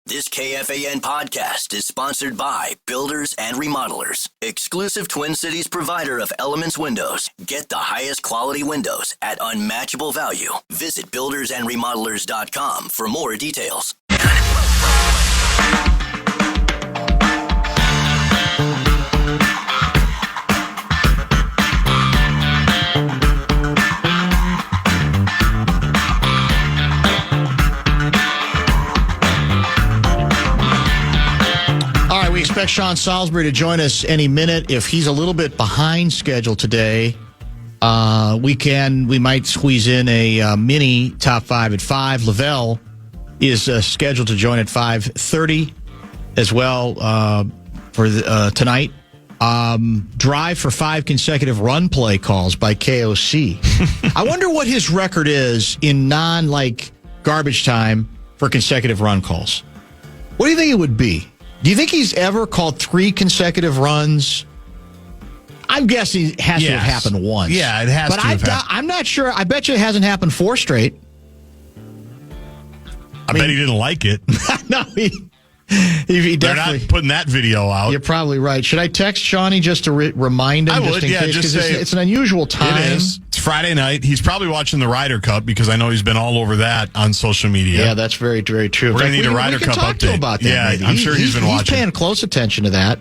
This KFAN podcast is sponsored by Builders and Remodelers, exclusive Twin Cities provider of Elements Windows. Get the highest quality windows at unmatchable value. Visit buildersandremodelers.com for more details. We expect Sean Salisbury to join us any minute. If he's a little bit behind schedule today, we might squeeze in a mini top 5 at 5. Lavelle is scheduled to join at 5:30 as well for tonight. Drive for 5 consecutive run play calls by KOC. I wonder what his record is in garbage time for consecutive run calls. What do you think it would be? Do you think he's ever called 3 consecutive runs? I'm guessing it has to have happened once. Yeah, it has to have happened. I'm not sure. I bet you it hasn't happened 4 straight. I bet he didn't like it. No, he They're definitely. not putting that video out. You're probably right. Should I text Shawnee just to remind him? I would, just in case? just say it's an unusual time. It is. It's Friday night. He's probably watching the Ryder Cup because I know he's been all over that on social media. Yeah, that's very, very true. We're going to need a Ryder Cup talk update. To him about that, yeah, maybe. I'm sure he's been watching. He's paying close attention to that.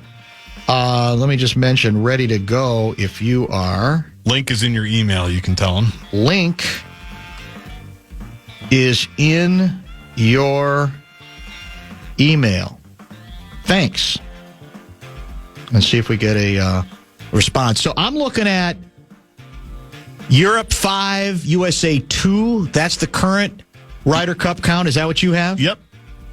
Let me just mention, ready to go if you are. Link is in your email. You can tell him. Link is in your email. Thanks. Let's see if we get a response. So I'm looking at Europe 5, USA 2. That's the current Ryder Cup count. Is that what you have? Yep,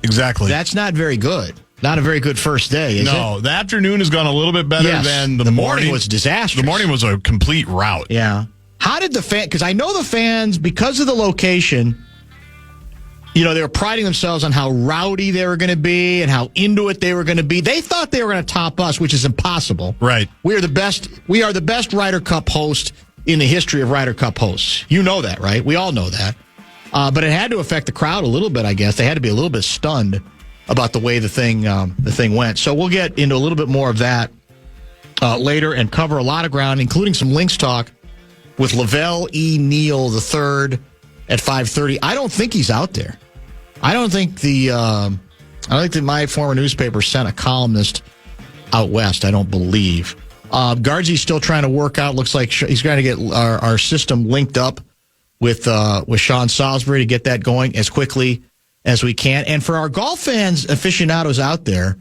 exactly. That's not very good. Not a very good first day, is it? No, the afternoon has gone a little bit better than the morning. Morning was disastrous. The morning was a complete rout. Yeah. How did the fan? Because I know the fans, because of the location, they were priding themselves on how rowdy they were going to be and how into it they were going to be. They thought they were going to top us, which is impossible. Right. We are the best Ryder Cup host in the history of Ryder Cup hosts. You know that, right? We all know that. But it had to affect the crowd a little bit, I guess. They had to be a little bit stunned about the way the thing went. So we'll get into a little bit more of that later and cover a lot of ground, including some Lynx talk with Lavelle Neal III at 5:30. I don't think he's out there. I don't think that my former newspaper sent a columnist out west. I don't believe. Guardsy's still trying to work out. Looks like he's trying to get our system linked up with Sean Salisbury to get that going as quickly as we can. And for our golf fans, aficionados out there,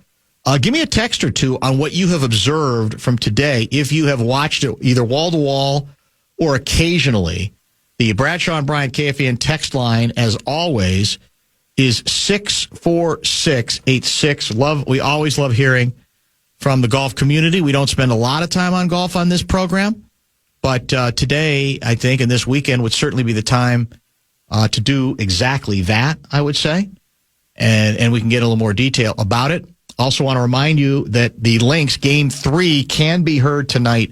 give me a text or two on what you have observed from today. If you have watched it either wall to wall or occasionally. The Bradshaw and Bryant KFAN text line, as always, is 64686. We always love hearing from the golf community. We don't spend a lot of time on golf on this program, but today, I think, and this weekend would certainly be the time to do exactly that, I would say, and we can get a little more detail about it. Also want to remind you that the Lynx Game 3 can be heard tonight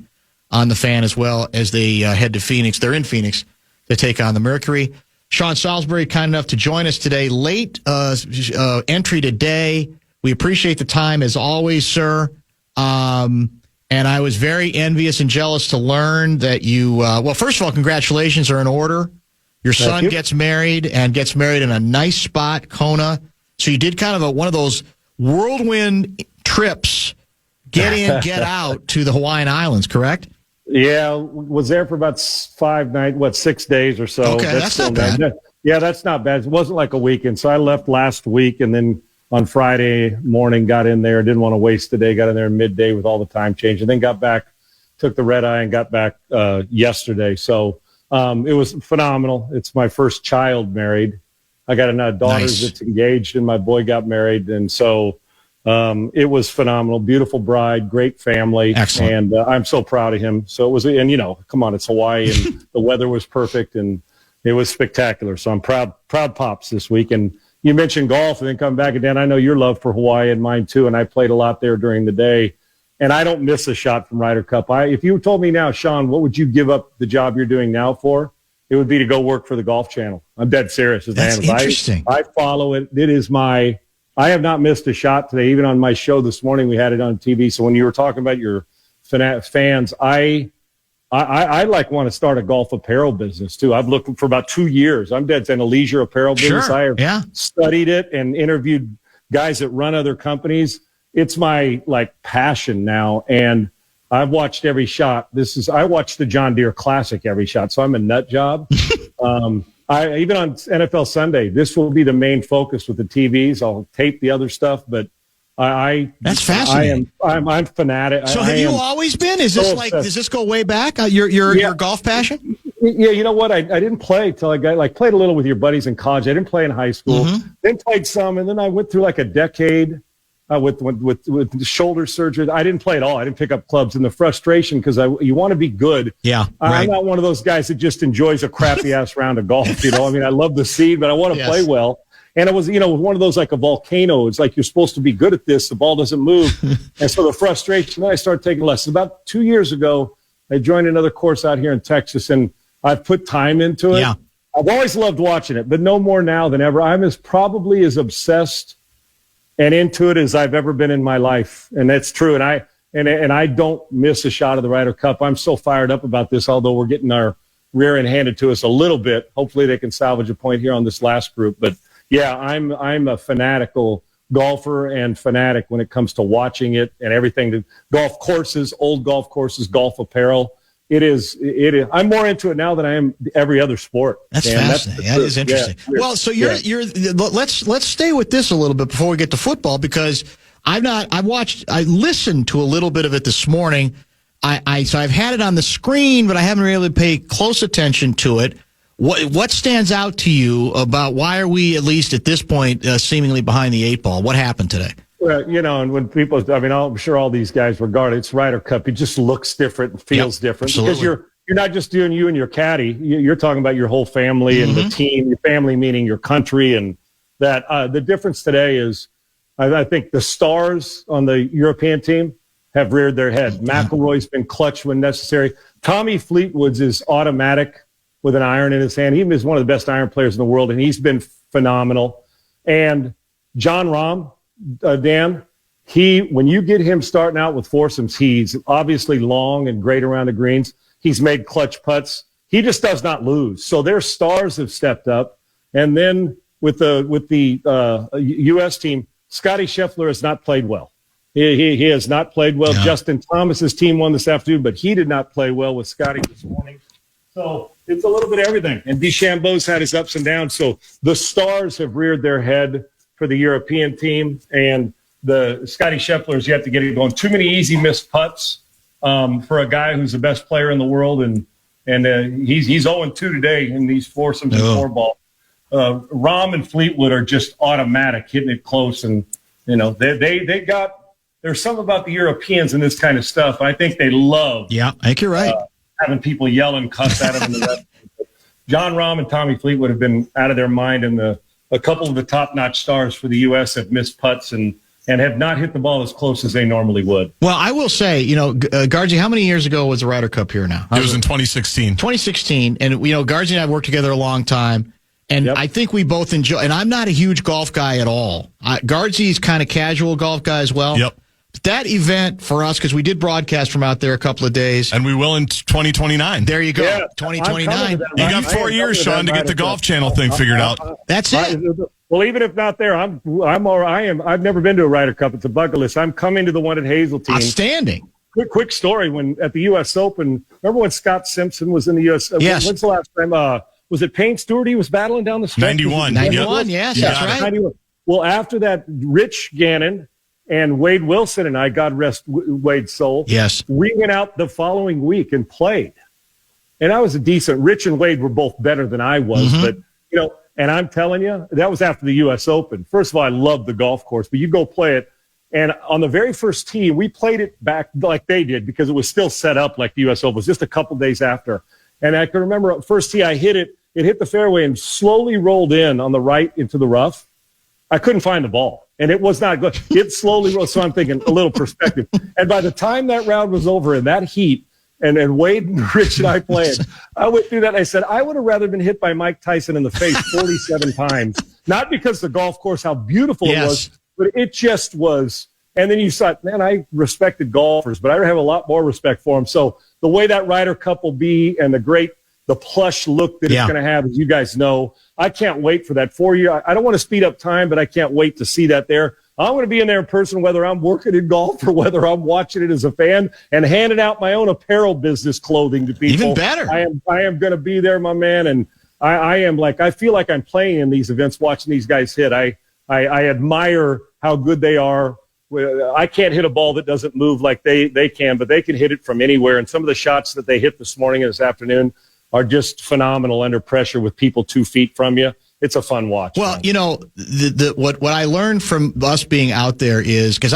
on the Fan as well as they head to Phoenix. They're in Phoenix to take on the Mercury. Sean Salisbury, kind enough to join us today. Late entry today. We appreciate the time, as always, sir. And I was very envious and jealous to learn that you, well, first of all, congratulations are in order. Your son gets married in a nice spot, Kona. So you did kind of one of those whirlwind trips, get in, get out to the Hawaiian Islands, correct? Yeah, was there for about 5 nights, 6 days or so. Okay, that's not bad. Yeah, that's not bad. It wasn't like a weekend. So I left last week and then on Friday morning got in there. Didn't want to waste the day. Got in there midday with all the time change. And then got back, took the red eye and got back yesterday. So it was phenomenal. It's my first child married. I got a daughter that's engaged and my boy got married. And so it was phenomenal. Beautiful bride, great family. Excellent. And I'm so proud of him. So it was, and come on, it's Hawaii and the weather was perfect and it was spectacular. So I'm proud pops this week. And you mentioned golf and then come back. And Dan, I know your love for Hawaii and mine too. And I played a lot there during the day. And I don't miss a shot from Ryder Cup. If you told me now, Sean, what would you give up the job you're doing now for? It would be to go work for the Golf Channel. I'm dead serious. That's interesting. I follow it. It is my I have not missed a shot today. Even on my show this morning, we had it on TV. So when you were talking about your fans, I want to start a golf apparel business too. I've looked for about 2 years. I'm dead in a leisure apparel business. Sure. I have studied it and interviewed guys that run other companies. It's my passion now. And I've watched every shot. I watched the John Deere Classic every shot. So I'm a nut job. Even on NFL Sunday, this will be the main focus with the TVs. I'll tape the other stuff, but that's fascinating. I'm fanatic. So have you always been? Is this does this go way back? Your golf passion? Yeah, you know what? I didn't play till I got played a little with your buddies in college. I didn't play in high school. Then played some, and then I went through a decade with shoulder surgery. I didn't play at all. I didn't pick up clubs, and the frustration because you want to be good. Yeah, right. I'm not one of those guys that just enjoys a crappy ass round of golf. I mean, I love the seed, but I want to play well. And it was, one of those a volcano. It's you're supposed to be good at this. The ball doesn't move. And so the frustration, then I started taking lessons. About 2 years ago, I joined another course out here in Texas, and I've put time into it. Yeah. I've always loved watching it, but no more now than ever. I'm probably as obsessed and into it as I've ever been in my life. And that's true. And I don't miss a shot of the Ryder Cup. I'm so fired up about this, although we're getting our rear end handed to us a little bit. Hopefully they can salvage a point here on this last group. But yeah, I'm a fanatical golfer and fanatic when it comes to watching it and everything. To golf courses, old golf courses, golf apparel. It is. I'm more into it now than I am every other sport. That's fascinating. That is interesting. Yeah. Well, so you're. Let's stay with this a little bit before we get to football, because I listened to a little bit of it this morning. So I've had it on the screen, but I haven't really paid close attention to it. What stands out to you about why are we, at least at this point, seemingly behind the eight ball? What happened today? Well, and when people, I'm sure all these guys regard it's Ryder Cup. It just looks different and feels different. Absolutely. Because you're not just doing you and your caddy. You're talking about your whole family and the team. Your family meaning your country, and that the difference today is, I think the stars on the European team have reared their head. McIlroy's been clutch when necessary. Tommy Fleetwood's is automatic with an iron in his hand. He is one of the best iron players in the world, and he's been phenomenal. And John Rahm, Dan, when you get him starting out with foursomes, he's obviously long and great around the greens. He's made clutch putts. He just does not lose. So their stars have stepped up. And then with the U.S. team, Scotty Scheffler has not played well. He has not played well. No. Justin Thomas's team won this afternoon, but he did not play well with Scotty this morning. So it's a little bit of everything. And DeChambeau's had his ups and downs. So the stars have reared their head for the European team, and the Scotty Scheffler's yet to get it going. Too many easy missed putts for a guy who's the best player in the world, and he's 0-2 today in these foursomes and four ball. Rahm and Fleetwood are just automatic, hitting it close, and there's something about the Europeans and this kind of stuff. I think they love. Yeah, I think you're right. Having people yell and cuss at them. And the rest. John Rahm and Tommy Fleetwood have been out of their mind, and a couple of the top-notch stars for the U.S. have missed putts and have not hit the ball as close as they normally would. Well, I will say, Gargi, how many years ago was the Ryder Cup here now? It was in 2016. 2016, and, Gargi and I worked together a long time, and I think we both enjoy, and I'm not a huge golf guy at all. Gargi's kind of casual golf guy as well. Yep. That event for us, because we did broadcast from out there a couple of days. And we will in 2029. There you go, 2029. You got 4 years, Sean, to get the Golf Channel thing figured out. That's it. Well, even if not there, I've never been to a Ryder Cup. It's a bucket list. I'm coming to the one at Hazeltine. Outstanding. Quick story. When at the U.S. Open, remember when Scott Simpson was in the U.S. Yes. When's the last time? Was it Payne Stewart he was battling down the stretch? 91. 91, yes, that's right. 91. Well, after that, Rich Gannon and Wade Wilson and I, God rest Wade's soul, yes, we went out the following week and played. And I was a decent. Rich and Wade were both better than I was, but and I'm telling you, that was after the U.S. Open. First of all, I loved the golf course, but you go play it. And on the very first tee, we played it back like they did because it was still set up like the U.S. Open. It was just a couple days after. And I can remember first tee, I hit it. It hit the fairway and slowly rolled in on the right into the rough. I couldn't find the ball, and it was not good. It slowly rolled, so I'm thinking a little perspective. And by the time that round was over in that heat, and Wade and Rich and I played, I went through that and I said, I would have rather been hit by Mike Tyson in the face 47 times. Not because the golf course, how beautiful it was, but it just was. And then you thought, man, I respected golfers, but I have a lot more respect for them. So the way that Ryder Cup will be and the plush look that it's going to have, as you guys know, I can't wait for that 4 year. I don't want to speed up time, but I can't wait to see that there. I'm going to be in there in person, whether I'm working in golf or whether I'm watching it as a fan, and handing out my own apparel business clothing to people. Even better. I am going to be there, my man. And I feel like I'm playing in these events, watching these guys hit. I admire how good they are. I can't hit a ball that doesn't move like they can, but they can hit it from anywhere. And some of the shots that they hit this morning and this afternoon are just phenomenal under pressure with people 2 feet from you. It's a fun watch. Well, man. you know, what I learned from us being out there is, because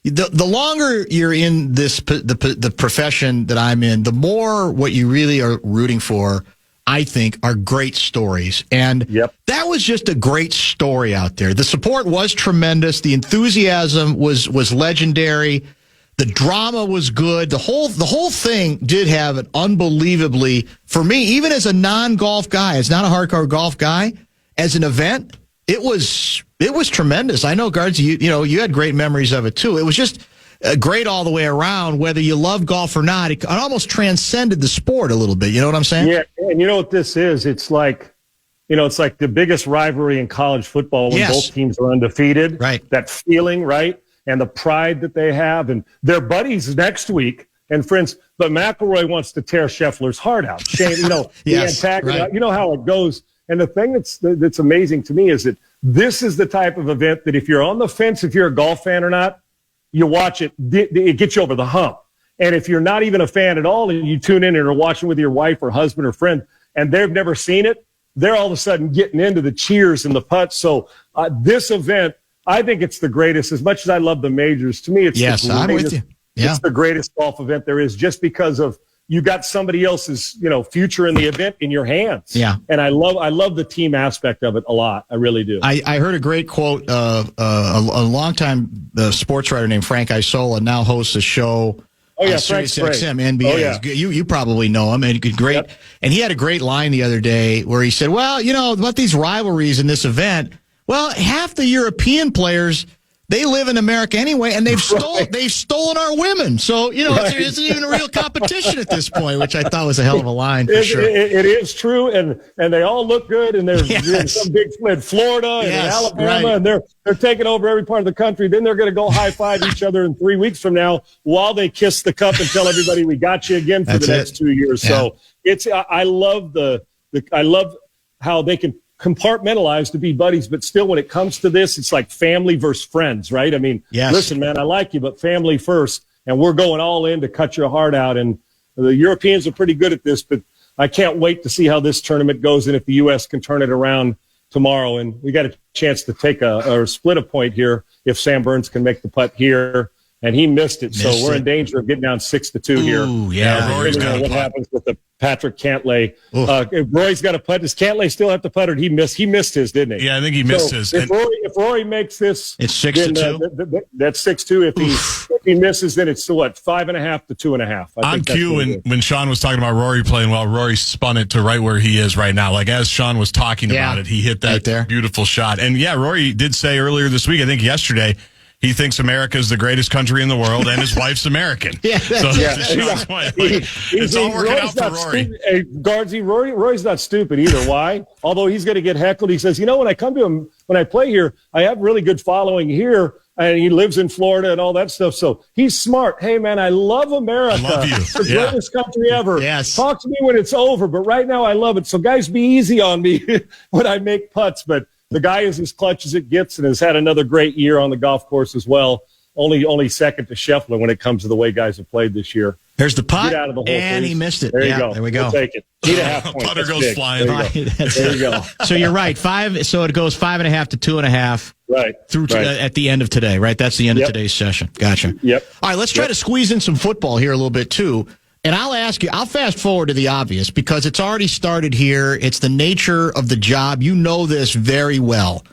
the longer you're in the profession that I'm in, the more what you really are rooting for, I think, are great stories. And that was just a great story out there. The support was tremendous. The enthusiasm was legendary. The drama was good. The whole thing did have an unbelievably, for me, even as a non-golf guy, as not a hardcore golf guy, as an event, it was tremendous. I know, Guards, you had great memories of it too. It was just great all the way around, whether you love golf or not. It almost transcended the sport a little bit. You know what I'm saying? Yeah, and you know what this is? It's like the biggest rivalry in college football when both teams are undefeated. Right. That feeling, right? And the pride that they have. And their buddies next week and friends. But McElroy wants to tear Scheffler's heart out. Shane, Yes, right. You know how it goes. And the thing that's amazing to me is that this is the type of event that if you're on the fence, if you're a golf fan or not, you watch it, it gets you over the hump. And if you're not even a fan at all and you tune in and are watching with your wife or husband or friend and they've never seen it, they're all of a sudden getting into the cheers and the putts. So this event, I think it's the greatest. As much as I love the majors, to me, it's the greatest. I'm with you. Yeah. It's the greatest golf event there is, just because of you got somebody else's future in the event in your hands. Yeah. And I love the team aspect of it a lot. I really do. I heard a great quote. A longtime sports writer named Frank Isola now hosts a show. Oh yeah, Sirius Frank's XM great. NBA. Oh, yeah. You probably know him. And great. Yep. And he had a great line the other day where he said, "Well, about these rivalries in this event. Well, half the European players." They live in America anyway, and they've stolen our women. So, there isn't even a real competition at this point, which I thought was a hell of a line for sure. It is true, and they all look good, and they're in some big in Florida and in Alabama, and they're taking over every part of the country. Then they're going to go high-five each other in 3 weeks from now while they kiss the cup and tell everybody we got you again for the next 2 years. Yeah. So I love I love how they can compartmentalized to be buddies, but still when it comes to this, it's like family versus friends, right? I mean, listen, man, I like you, but family first, and we're going all in to cut your heart out. And the Europeans are pretty good at this, but I can't wait to see how this tournament goes and if the U.S. can turn it around tomorrow. And we got a chance to take or split a point here if Sam Burns can make the putt here. And he missed it, so we're in danger of getting down 6-2 here. Ooh, yeah. Rory's got what happens with the Patrick Cantlay? If Rory's got a putt, does Cantlay still have to putt, or did he miss? He missed his, didn't he? Yeah, I think he missed his. If Rory makes this, it's 6-2. That's 6-2. If he misses, then it's 5.5 to 2.5. On cue, when Sean was talking about Rory playing well, Rory spun it to right where he is right now. Like as Sean was talking about it, he hit that beautiful shot. And Rory did say earlier this week, I think yesterday, he thinks America is the greatest country in the world, and his wife's American. It's all working out for Rory. Rory's not stupid either. Why? Although he's going to get heckled, he says, when I come to him, when I play here, I have really good following here, and he lives in Florida and all that stuff. So he's smart. Hey, man, I love America. I love you. It's the greatest country ever. Yes. Talk to me when it's over, but right now I love it. So guys, be easy on me when I make putts, but the guy is as clutch as it gets and has had another great year on the golf course as well. Only second to Scheffler when it comes to the way guys have played this year. There's the putt, Get out of the hole, and please. He missed it. There you go. There we go. We'll take it. Need a half point. Putter That's goes big. flying. There you go. So you're right. 5. So it goes 5.5 to 2.5. Right. Through at the end of today. Right. That's the end of today's session. Gotcha. Yep. All right. Let's try to squeeze in some football here a little bit too. And I'll ask you, I'll fast forward to the obvious because it's already started here. It's the nature of the job. You know this very well.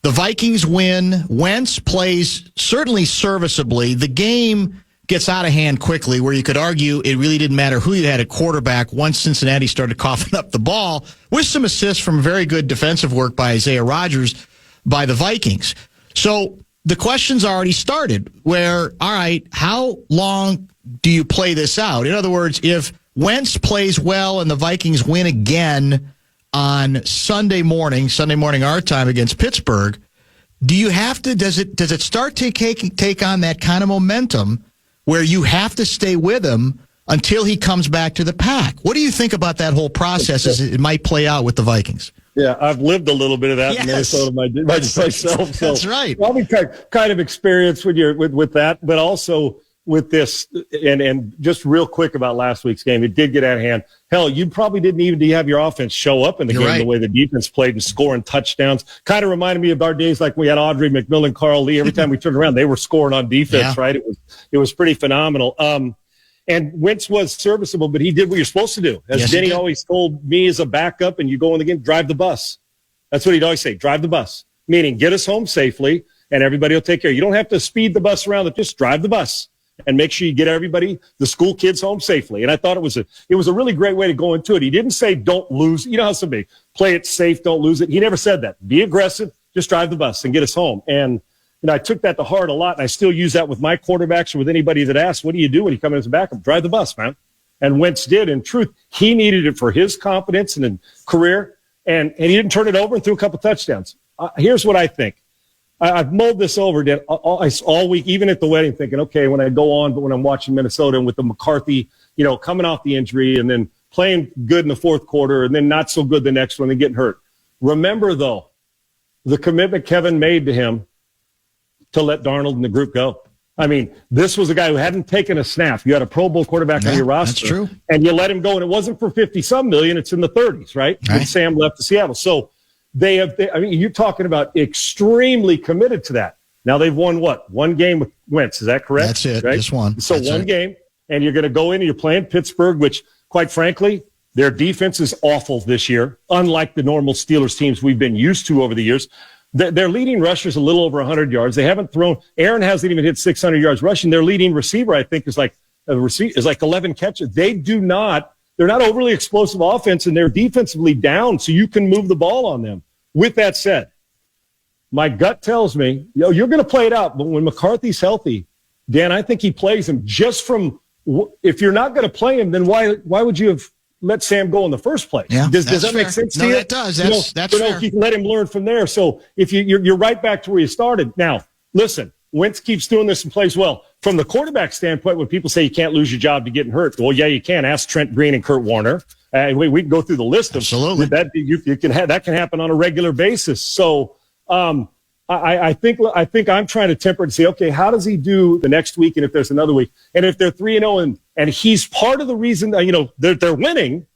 The Vikings win. Wentz plays certainly serviceably. The game gets out of hand quickly, where you could argue it really didn't matter who you had at quarterback once Cincinnati started coughing up the ball, with some assists from very good defensive work by Isaiah Rodgers by the Vikings. So the question's already started where, all right, how long do you play this out? In other words, if Wentz plays well and the Vikings win again on Sunday morning our time against Pittsburgh, do you have to, does it start to take on that kind of momentum where you have to stay with him until he comes back to the pack? What do you think about that whole process as it might play out with the Vikings? Yeah, I've lived a little bit of that in Minnesota myself. So that's right. Probably kind of experience with that, but also with this, and just real quick about last week's game, it did get out of hand. Hell, you probably didn't even have your offense show up in the game the way the defense played and scoring touchdowns. Kind of reminded me of our days like we had Audrey McMillan, Carl Lee. Every time we turned around, they were scoring on defense, right? It was pretty phenomenal. And Wentz was serviceable, but he did what you're supposed to do. As Denny always told me as a backup, and you go in the game, drive the bus. That's what he'd always say, drive the bus, meaning get us home safely, and everybody will take care. You don't have to speed the bus around, just drive the bus and make sure you get everybody, the school kids, home safely. And I thought it was a really great way to go into it. He didn't say don't lose. You know how somebody play it safe, don't lose it. He never said that. Be aggressive, just drive the bus and get us home. And I took that to heart a lot, and I still use that with my quarterbacks or with anybody that asks, what do you do when you come in as a backup? Drive the bus, man. And Wentz did. In truth, he needed it for his confidence and career, and he didn't turn it over and threw a couple touchdowns. Here's what I think. I've mulled this over all week, even at the wedding, thinking, okay, when I go on, but when I'm watching Minnesota and with the McCarthy, coming off the injury and then playing good in the fourth quarter and then not so good the next one and getting hurt. Remember, though, the commitment Kevin made to him to let Darnold and the group go. I mean, this was a guy who hadn't taken a snap. You had a Pro Bowl quarterback on your roster. That's true. And you let him go, and it wasn't for 50-some million. It's in the 30s, right? When Sam left to Seattle. So you're talking about extremely committed to that. Now they've won what? One game with Wentz. Is that correct? That's it. Right? Just one. So one game, and you're going to go in and you're playing Pittsburgh, which, quite frankly, their defense is awful this year, unlike the normal Steelers teams we've been used to over the years. Their leading rusher is a little over 100 yards. They haven't thrown. Aaron hasn't even hit 600 yards rushing. Their leading receiver, I think, is like 11 catches. They're not overly explosive offense, and they're defensively down, so you can move the ball on them. With that said, my gut tells me, you're going to play it out, but when McCarthy's healthy, Dan, I think he plays him just from. If you're not going to play him, then why would you have let Sam go in the first place? Yeah, does that make sense to you? No, that does. That's fair. You can let him learn from there. So if you're right back to where you started. Now, listen, Wentz keeps doing this and plays well. From the quarterback standpoint, when people say you can't lose your job to getting hurt, well, yeah, you can. Ask Trent Green and Kurt Warner. We can go through the list of that. You can have that can happen on a regular basis. So I think I'm trying to temper it and say, okay, how does he do the next week, and if there's another week, and if they're 3-0 and he's part of the reason they're winning,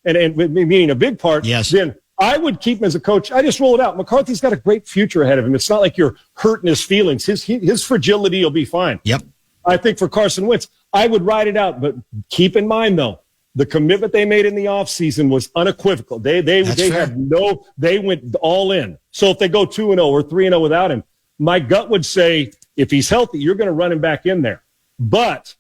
and meaning a big part, then I would keep him as a coach. I just roll it out. McCarthy's got a great future ahead of him. It's not like you're hurting his feelings. His fragility will be fine. Yep. I think for Carson Wentz, I would ride it out, but keep in mind though, the commitment they made in the offseason was unequivocal. They went all in. So if they go 2-0 or 3-0 without him, my gut would say if he's healthy, you're going to run him back in there. But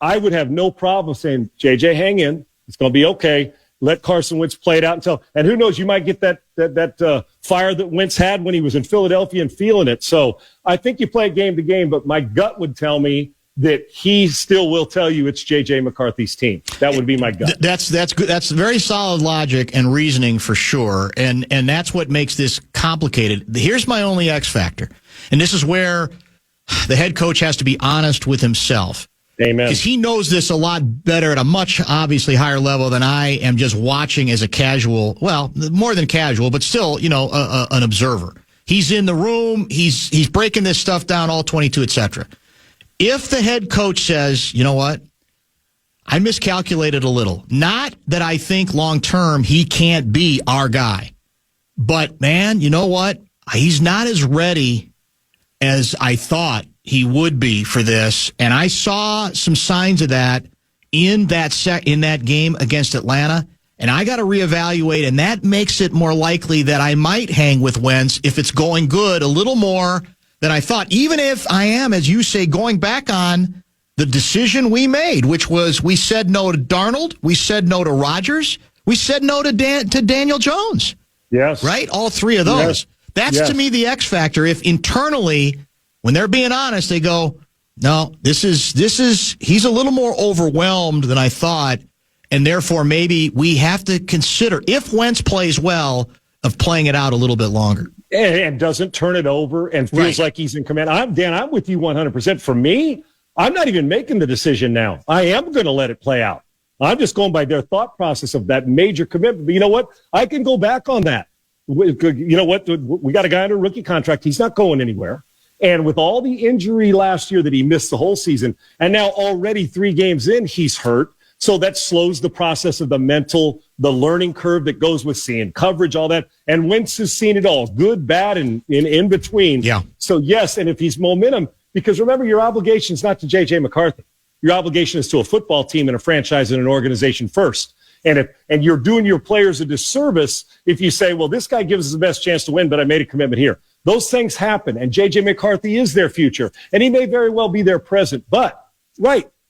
I would have no problem saying, JJ, hang in. It's going to be okay. Let Carson Wentz play it out and who knows, you might get that fire that Wentz had when he was in Philadelphia and feeling it. So I think you play game to game, but my gut would tell me that he still will tell you it's J.J. McCarthy's team. That would be my gut. That's good. That's very solid logic and reasoning for sure, and that's what makes this complicated. Here's my only X factor, and this is where the head coach has to be honest with himself. Amen. Because he knows this a lot better at a much obviously higher level than I am just watching as a casual, well, more than casual, but still, an observer. He's in the room. He's breaking this stuff down, all 22, et cetera. If the head coach says, you know what, I miscalculated a little. Not that I think long-term he can't be our guy. But, man, you know what? He's not as ready as I thought he would be for this. And I saw some signs of that in that game against Atlanta. And I got to reevaluate, and that makes it more likely that I might hang with Wentz if it's going good a little more than I thought, even if I am, as you say, going back on the decision we made, which was we said no to Darnold, we said no to Rodgers, we said no to Daniel Jones. Yes. Right? All three of those. Yes. That's, to me, the X factor. If internally when they're being honest, they go, no, he's a little more overwhelmed than I thought, and therefore maybe we have to consider, if Wentz plays well, of playing it out a little bit longer. And doesn't turn it over and feels like he's in command. I'm with you 100%. For me, I'm not even making the decision now. I am going to let it play out. I'm just going by their thought process of that major commitment. But you know what? I can go back on that. You know what? We got a guy under a rookie contract. He's not going anywhere. And with all the injury last year that he missed the whole season, and now already 3 games in, he's hurt. So that slows the process of the learning curve that goes with seeing coverage, all that. And Wentz has seen it all, good, bad, and in between. Yeah. So, yes, and if he's momentum, because remember, your obligation is not to J.J. McCarthy. Your obligation is to a football team and a franchise and an organization first. And you're doing your players a disservice if you say, well, this guy gives us the best chance to win, but I made a commitment here. Those things happen, and J.J. McCarthy is their future, and he may very well be their present. But,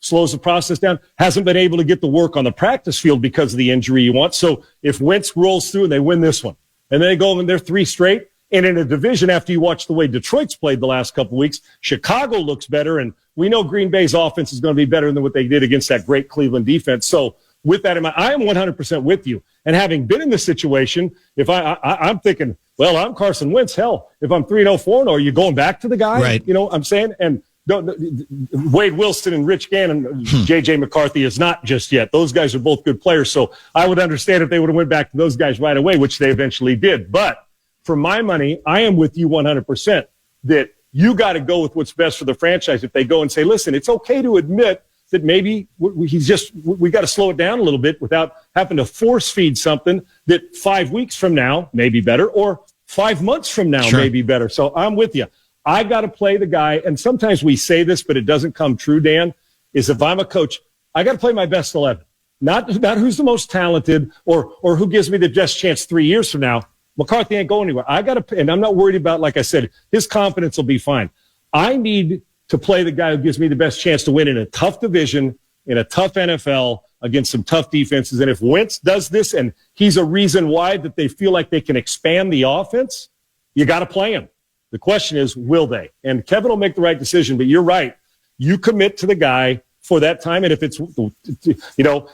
slows the process down, hasn't been able to get the work on the practice field because of the injury you want. So if Wentz rolls through and they win this one, and then they go and they're 3 straight, and in a division after you watch the way Detroit's played the last couple of weeks, Chicago looks better, and we know Green Bay's offense is going to be better than what they did against that great Cleveland defense. So with that in mind, I am 100% with you. And having been in this situation, if I'm thinking, well, I'm Carson Wentz. Hell, if I'm 3-0, 4-0, are you going back to the guy? Right. You know what I'm saying? And Wade Wilson and Rich Gannon, J.J. McCarthy is not just yet. Those guys are both good players. So I would understand if they would have went back to those guys right away, which they eventually did. But for my money, I am with you 100% that you got to go with what's best for the franchise. If they go and say, listen, it's okay to admit that maybe we got to slow it down a little bit without having to force feed something that 5 weeks from now may be better, or 5 months from now may be better. So I'm with you. I got to play the guy, and sometimes we say this, but it doesn't come true, Dan, is if I'm a coach, I got to play my best 11. Not who's the most talented or who gives me the best chance 3 years from now. McCarthy ain't going anywhere. I got to, and I'm not worried about, like I said, his confidence will be fine. I need to play the guy who gives me the best chance to win in a tough division, in a tough NFL, against some tough defenses. And if Wentz does this and he's a reason why that they feel like they can expand the offense, you got to play him. The question is, will they? And Kevin will make the right decision, but you're right. You commit to the guy for that time, and if it's, and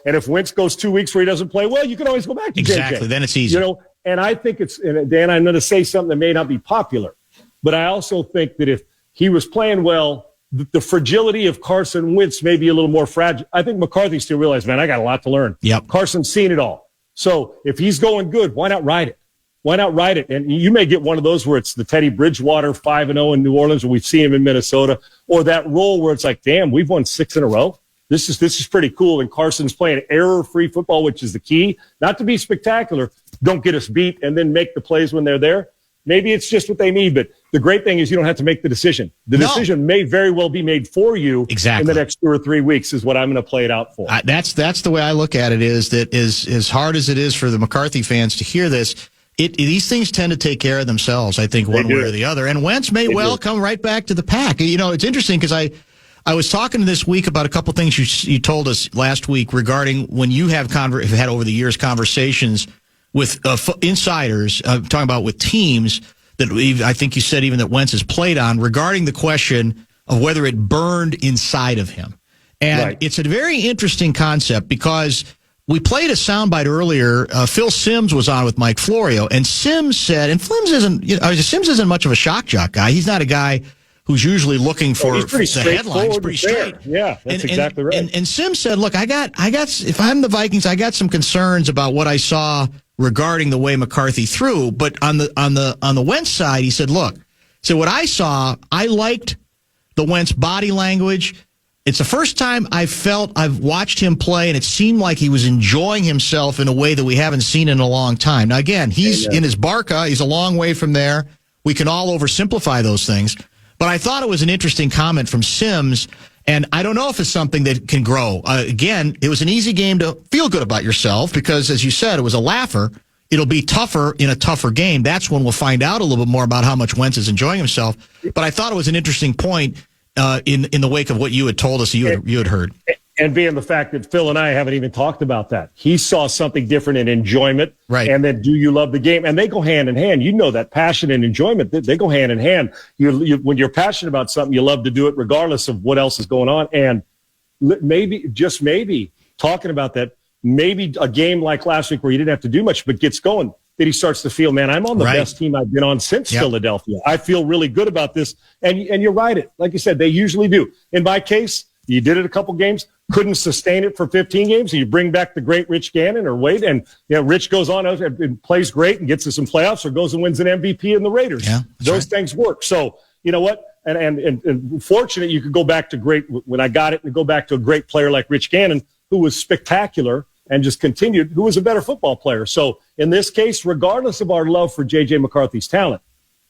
if Wentz goes 2 weeks where he doesn't play well, you can always go back to exactly. JJ. Then it's easy. And I think and Dan, I'm going to say something that may not be popular, but I also think that if he was playing well, the fragility of Carson Wentz may be a little more fragile. I think McCarthy still realized, man, I got a lot to learn. Yep. Carson's seen it all. So if he's going good, why not ride it? Why not ride it? And you may get one of those where it's the Teddy Bridgewater 5-0 in New Orleans, or we've seen him in Minnesota, or that role where it's like, damn, we've won 6 in a row. This is pretty cool. And Carson's playing error-free football, which is the key. Not to be spectacular, don't get us beat, and then make the plays when they're there. Maybe it's just what they need, but the great thing is you don't have to make the decision. The decision may very well be made for you in the next 2 or 3 weeks is what I'm going to play it out for. That's the way I look at it, is that as hard as it is for the McCarthy fans to hear this, these things tend to take care of themselves, I think, one way or the other. And Wentz may come right back to the pack. It's interesting because I was talking this week about a couple things you told us last week regarding when you have had over the years conversations with insiders, talking about with teams that I think you said even that Wentz has played on, regarding the question of whether it burned inside of him. And it's a very interesting concept because we played a soundbite earlier. Phil Simms was on with Mike Florio, and Simms said, and Simms isn't much of a shock jock guy. He's not a guy who's usually looking for the headlines. Pretty straight. Yeah, that's exactly right. And Simms said, look, I got. If I'm the Vikings, I got some concerns about what I saw regarding the way McCarthy threw. But on the Wentz side, he said, look, so what I saw, I liked the Wentz body language. It's the first time I've watched him play, and it seemed like he was enjoying himself in a way that we haven't seen in a long time. Now, again, he's in his Barca. He's a long way from there. We can all oversimplify those things. But I thought it was an interesting comment from Simms, and I don't know if it's something that can grow. Again, it was an easy game to feel good about yourself because, as you said, it was a laugher. It'll be tougher in a tougher game. That's when we'll find out a little bit more about how much Wentz is enjoying himself. But I thought it was an interesting point in the wake of what you had told us you had heard. And being the fact that Phil and I haven't even talked about that. He saw something different in enjoyment. Right. And then do you love the game? And they go hand in hand. You know that passion and enjoyment, they go hand in hand. When you're passionate about something, you love to do it regardless of what else is going on. And maybe, just maybe, talking about that, maybe a game like last week where you didn't have to do much but gets going, that he starts to feel, man, I'm on the best team I've been on since Philadelphia. I feel really good about this. And you're right. Like you said, they usually do. In my case, you did it a couple games, couldn't sustain it for 15 games, and you bring back the great Rich Gannon or Wade, and Rich goes on and plays great and gets to some playoffs or goes and wins an MVP in the Raiders. Yeah, those things work. So, you know what? And fortunate you could go back to when I got it, and go back to a great player like Rich Gannon, who was spectacular and just continued, who was a better football player. So in this case, regardless of our love for J.J. McCarthy's talent,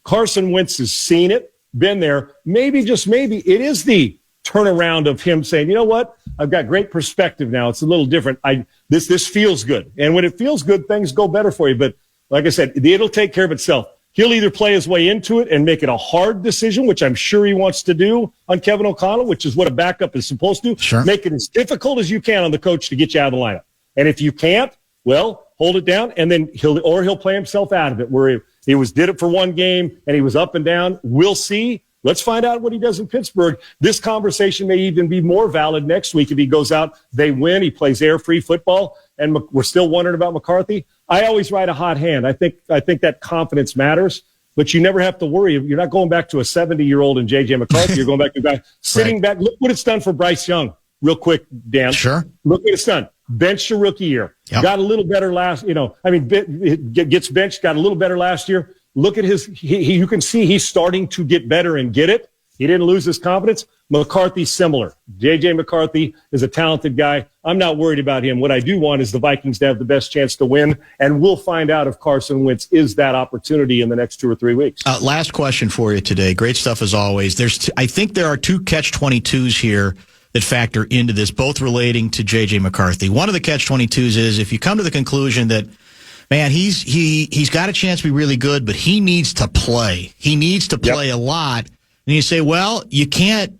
Carson Wentz has seen it, been there. Maybe, just maybe, it is the turnaround of him saying, you know what? I've got great perspective now. It's a little different. This feels good. And when it feels good, things go better for you. But like I said, it'll take care of itself. He'll either play his way into it and make it a hard decision, which I'm sure he wants to do on Kevin O'Connell, which is what a backup is supposed to. Sure. Make it as difficult as you can on the coach to get you out of the lineup. And if you can't, well, hold it down, and then he'll play himself out of it, where he did it for one game and he was up and down. We'll see. Let's find out what he does in Pittsburgh. This conversation may even be more valid next week if he goes out, they win, he plays air-free football, and we're still wondering about McCarthy. I always ride a hot hand. I think that confidence matters, but you never have to worry. You're not going back to a 70-year-old in J.J. McCarthy. You're going back to a guy sitting back. Look what it's done for Bryce Young. Real quick, Dan. Sure. Look what it's done. Benched your rookie year. Yep. Got a little better gets benched, got a little better last year. Look at you can see he's starting to get better and get it. He didn't lose his confidence. McCarthy's similar. J.J. McCarthy is a talented guy. I'm not worried about him. What I do want is the Vikings to have the best chance to win, and we'll find out if Carson Wentz is that opportunity in the next 2 or 3 weeks. Last question for you today. Great stuff as always. I think there are two catch-22s here that factor into this, both relating to J.J. McCarthy. One of the catch-22s is if you come to the conclusion that, man, he's got a chance to be really good, but he needs to play. He needs to play a lot. And you say, well, he can't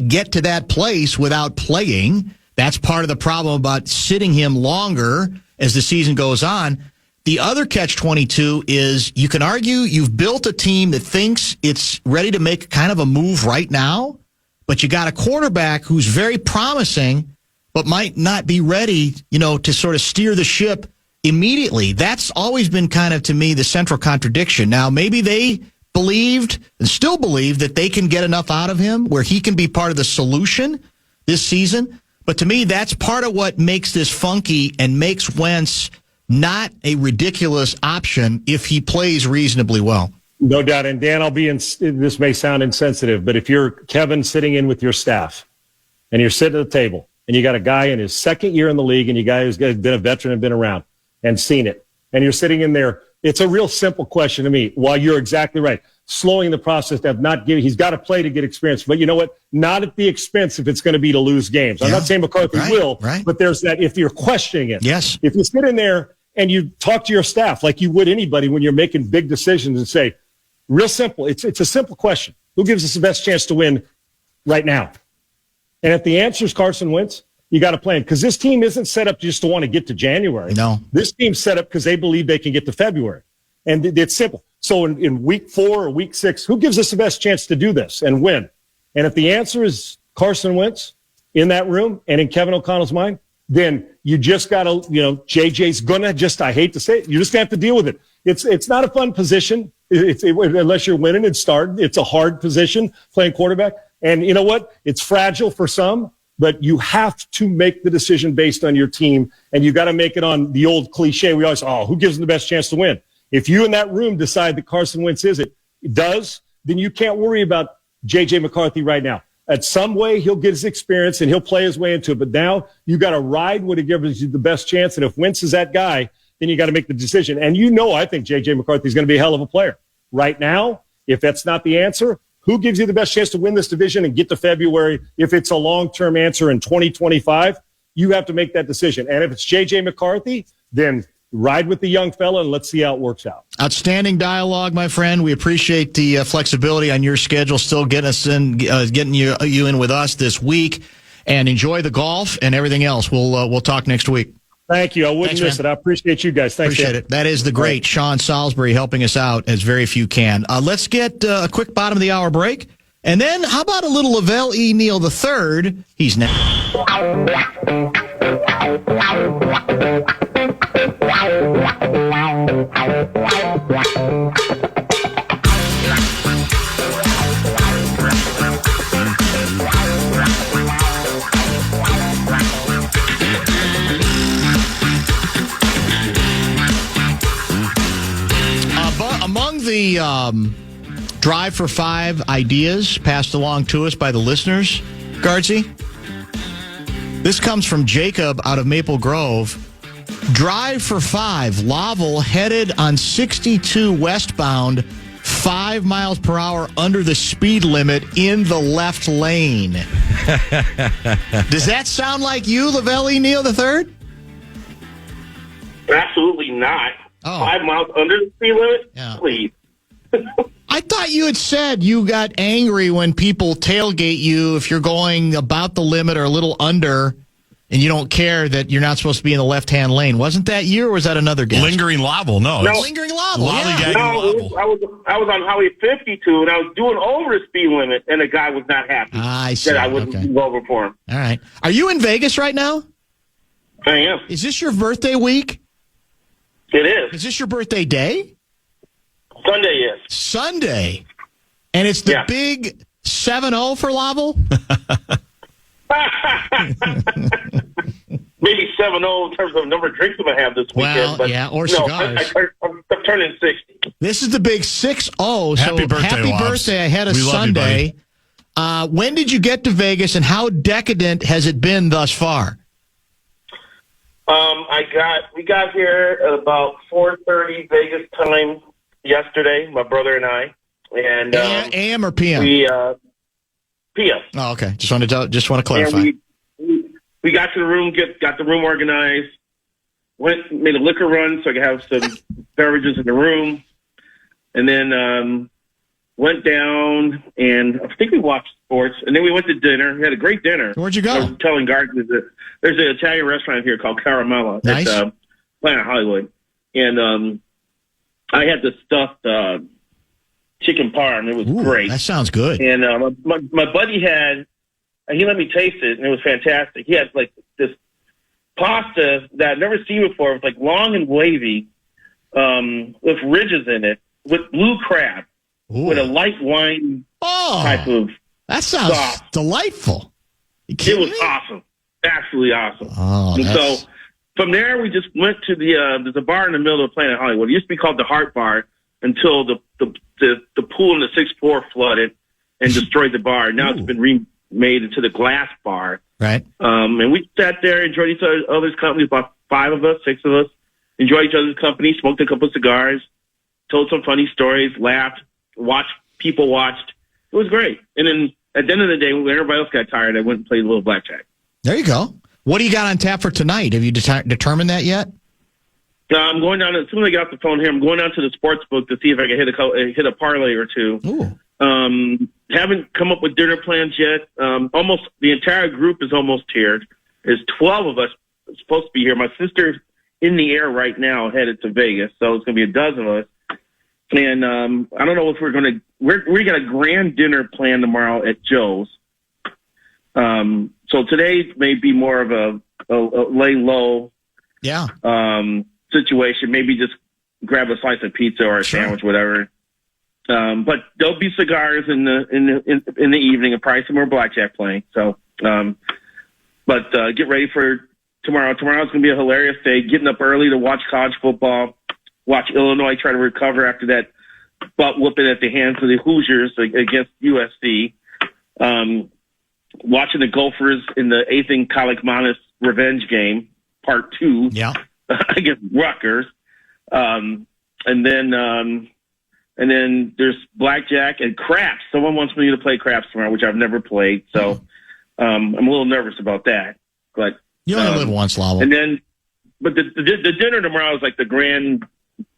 get to that place without playing. That's part of the problem about sitting him longer as the season goes on. The other catch-22 is you can argue you've built a team that thinks it's ready to make kind of a move right now, but you got a quarterback who's very promising, but might not be ready, to sort of steer the ship immediately. That's always been kind of, to me, the central contradiction. Now, maybe they believed and still believe that they can get enough out of him where he can be part of the solution this season. But to me, that's part of what makes this funky and makes Wentz not a ridiculous option if he plays reasonably well. No doubt. And Dan, this may sound insensitive, but if you're Kevin sitting in with your staff and you're sitting at the table and you got a guy in his second year in the league and you guy who's been a veteran and been around and seen it, and you're sitting in there, it's a real simple question to me. While you're exactly right, slowing the process of not giving, he's got to play to get experience. But you know what? Not at the expense if it's going to be to lose games. I'm not saying McCarthy will, but there's that if you're questioning it. Yes. If you sit in there and you talk to your staff like you would anybody when you're making big decisions and say, real simple, it's a simple question. Who gives us the best chance to win right now? And if the answer is Carson Wentz, you got to play him, because this team isn't set up just to want to get to January. No. This team's set up because they believe they can get to February. And it's simple. So in week 4 or week 6, who gives us the best chance to do this and win? And if the answer is Carson Wentz in that room and in Kevin O'Connell's mind, then you just got to, JJ's going to I hate to say it, you just have to deal with it. It's not a fun position unless you're winning and starting. It's a hard position playing quarterback. And you know what? It's fragile for some. But you have to make the decision based on your team, and you got to make it on the old cliche. We always say, who gives them the best chance to win? If you in that room decide that Carson Wentz does, then you can't worry about J.J. McCarthy right now. At some way, he'll get his experience, and he'll play his way into it. But now you got to ride what gives you the best chance, and if Wentz is that guy, then you got to make the decision. And I think J.J. McCarthy is going to be a hell of a player. Right now, if that's not the answer, who gives you the best chance to win this division and get to February? If it's a long-term answer in 2025, you have to make that decision. And if it's J.J. McCarthy, then ride with the young fella and let's see how it works out. Outstanding dialogue, my friend. We appreciate the flexibility on your schedule, still getting us in, getting you in with us this week. and enjoy the golf and everything else. We'll talk next week. Thank you. I wouldn't miss it. I appreciate you guys. Thanks. Appreciate it. That is the great Sean Salisbury helping us out, as very few can. Let's get a quick bottom of the hour break. And then how about a little Lavelle Neal III? He's next. Among the Drive for Five ideas passed along to us by the listeners, Guardsy, this comes from Jacob out of Maple Grove. Drive for Five, Lavelle headed on 62 westbound, 5 miles per hour under the speed limit in the left lane. Does that sound like you, Lavelle Neal III? Absolutely not. Oh. 5 miles under the speed limit? Yeah. Please. I thought you had said you got angry when people tailgate you if you're going about the limit or a little under, and you don't care that you're not supposed to be in the left-hand lane. Wasn't that you, or was that another guest? Lingering Lavelle. No. Lingering Lavelle. Yeah. No, I was on Highway 52, and I was doing over the speed limit, and the guy was not happy I see. that I wouldn't go over for him. All right. Are you in Vegas right now? I am. Is this your birthday week? It is. Is this your birthday day? Sunday is. Sunday. And it's the big 7-0 for Lavelle? Maybe 7-0 in terms of number of drinks I'm going to have this weekend. Well, but yeah, or cigars. I'm turning 60. This is the big 6-0. Happy birthday, happy Lobs. birthday ahead of We love Sunday. you, When did you get to Vegas, and how decadent has it been thus far? We got here at about 4:30 Vegas time yesterday, my brother and I. And AM or PM? We PM. Oh, okay. Just want to clarify. And we got to the room, got the room organized. Made a liquor run so I could have some beverages in the room, and then went down and I think we watched sports, and then we went to dinner. We had a great dinner. Where'd you go? I was telling Gardner that there's an Italian restaurant here called Caramella nice. at Planet Hollywood, and I had the stuffed chicken parm. It was great. That sounds good. And my buddy he let me taste it, and it was fantastic. He had like this pasta that I'd never seen before. It was like long and wavy, with ridges in it, with blue crab, with a light wine type of. That sounds sauce. Delightful. It was awesome, absolutely awesome. Oh, and so from there, we just went to there's a bar in the middle of Planet Hollywood. It used to be called the Heart Bar until the pool in the 6th floor flooded and destroyed the bar. Now it's been remade into the Glass Bar. Right. And we sat there, enjoyed each other's company, about 5 of us, 6 of us, enjoyed each other's company, smoked a couple of cigars, told some funny stories, laughed, people watched. It was great. And then at the end of the day, when everybody else got tired, I went and played a little blackjack. There you go. What do you got on tap for tonight? Have you determined that yet? I'm going down, as soon as I get off the phone here, I'm going down to the sports book to see if I can hit a parlay or two. Ooh. Haven't come up with dinner plans yet. Almost the entire group is almost here. There's 12 of us supposed to be here. My sister's in the air right now, headed to Vegas, so it's going to be a dozen of us. And I don't know if we got a grand dinner plan tomorrow at Joe's. So today may be more of a lay low situation. Maybe just grab a slice of pizza or a sandwich, whatever. But there'll be cigars in the evening and probably some more blackjack playing. So, but get ready for tomorrow. Tomorrow's going to be a hilarious day. Getting up early to watch college football, watch Illinois try to recover after that butt whooping at the hands of the Hoosiers against USC. Watching the Gophers in the Athan Kaliakmanis revenge game, part 2, against Rutgers. And then there's blackjack and craps. Someone wants me to play craps tomorrow, which I've never played. So I'm a little nervous about that. But you only live once, Lavelle. And then, but the dinner tomorrow is like the grand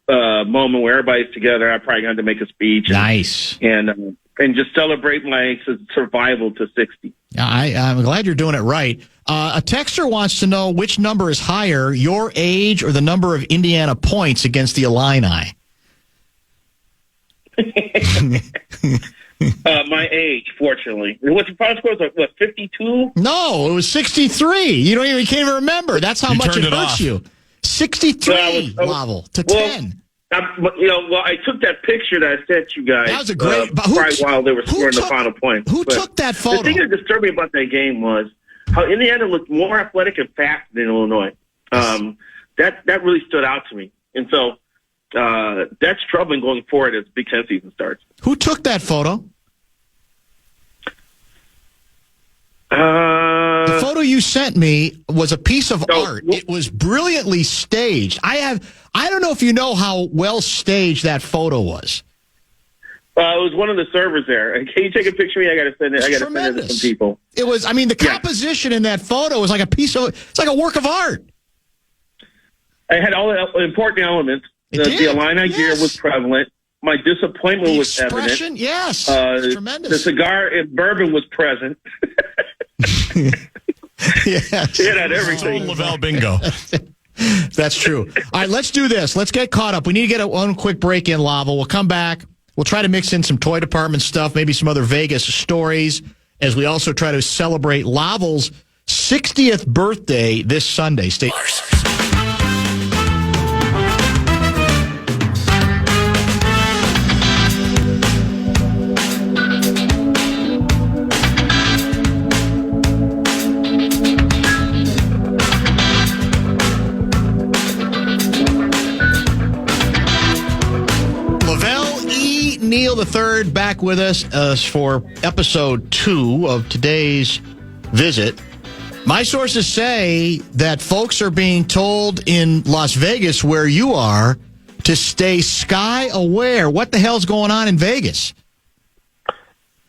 moment where everybody's together. I probably got to make a speech. Nice. And and just celebrate my survival to 60. I'm glad you're doing it right. A texter wants to know which number is higher, your age or the number of Indiana points against the Illini. My age, fortunately. What's the final score? What, 52? No, it was 63. You can't even remember. That's how much it hurts you. 63, Lavelle, to 10. I took that picture that I sent you guys. That was a great. Right while they were scoring the final point. Who took that photo? The thing that disturbed me about that game was how Indiana looked more athletic and fast than Illinois. That really stood out to me, and so that's troubling going forward as Big Ten season starts. Who took that photo? The photo you sent me was a piece of art. It was brilliantly staged. I don't know if you know how well staged that photo was. It was one of the servers there. Can you take a picture of me? I got to send it. I got to send it to some people. It was. I mean, the composition in that photo was like it's like a work of art. I had all the important elements. The Illini gear was prevalent. My disappointment was evident. Yes, tremendous. The cigar and bourbon was present. Yes. It had everything. Lavelle bingo. That's true. All right, let's do this. Let's get caught up. We need to get one quick break in, Lavelle. We'll come back. We'll try to mix in some toy department stuff, maybe some other Vegas stories, as we also try to celebrate Lavelle's 60th birthday this Sunday. Stay. Neal III back with us for episode 2 of today's visit. My sources say that folks are being told in Las Vegas, where you are, to stay sky aware. What the hell's going on in Vegas?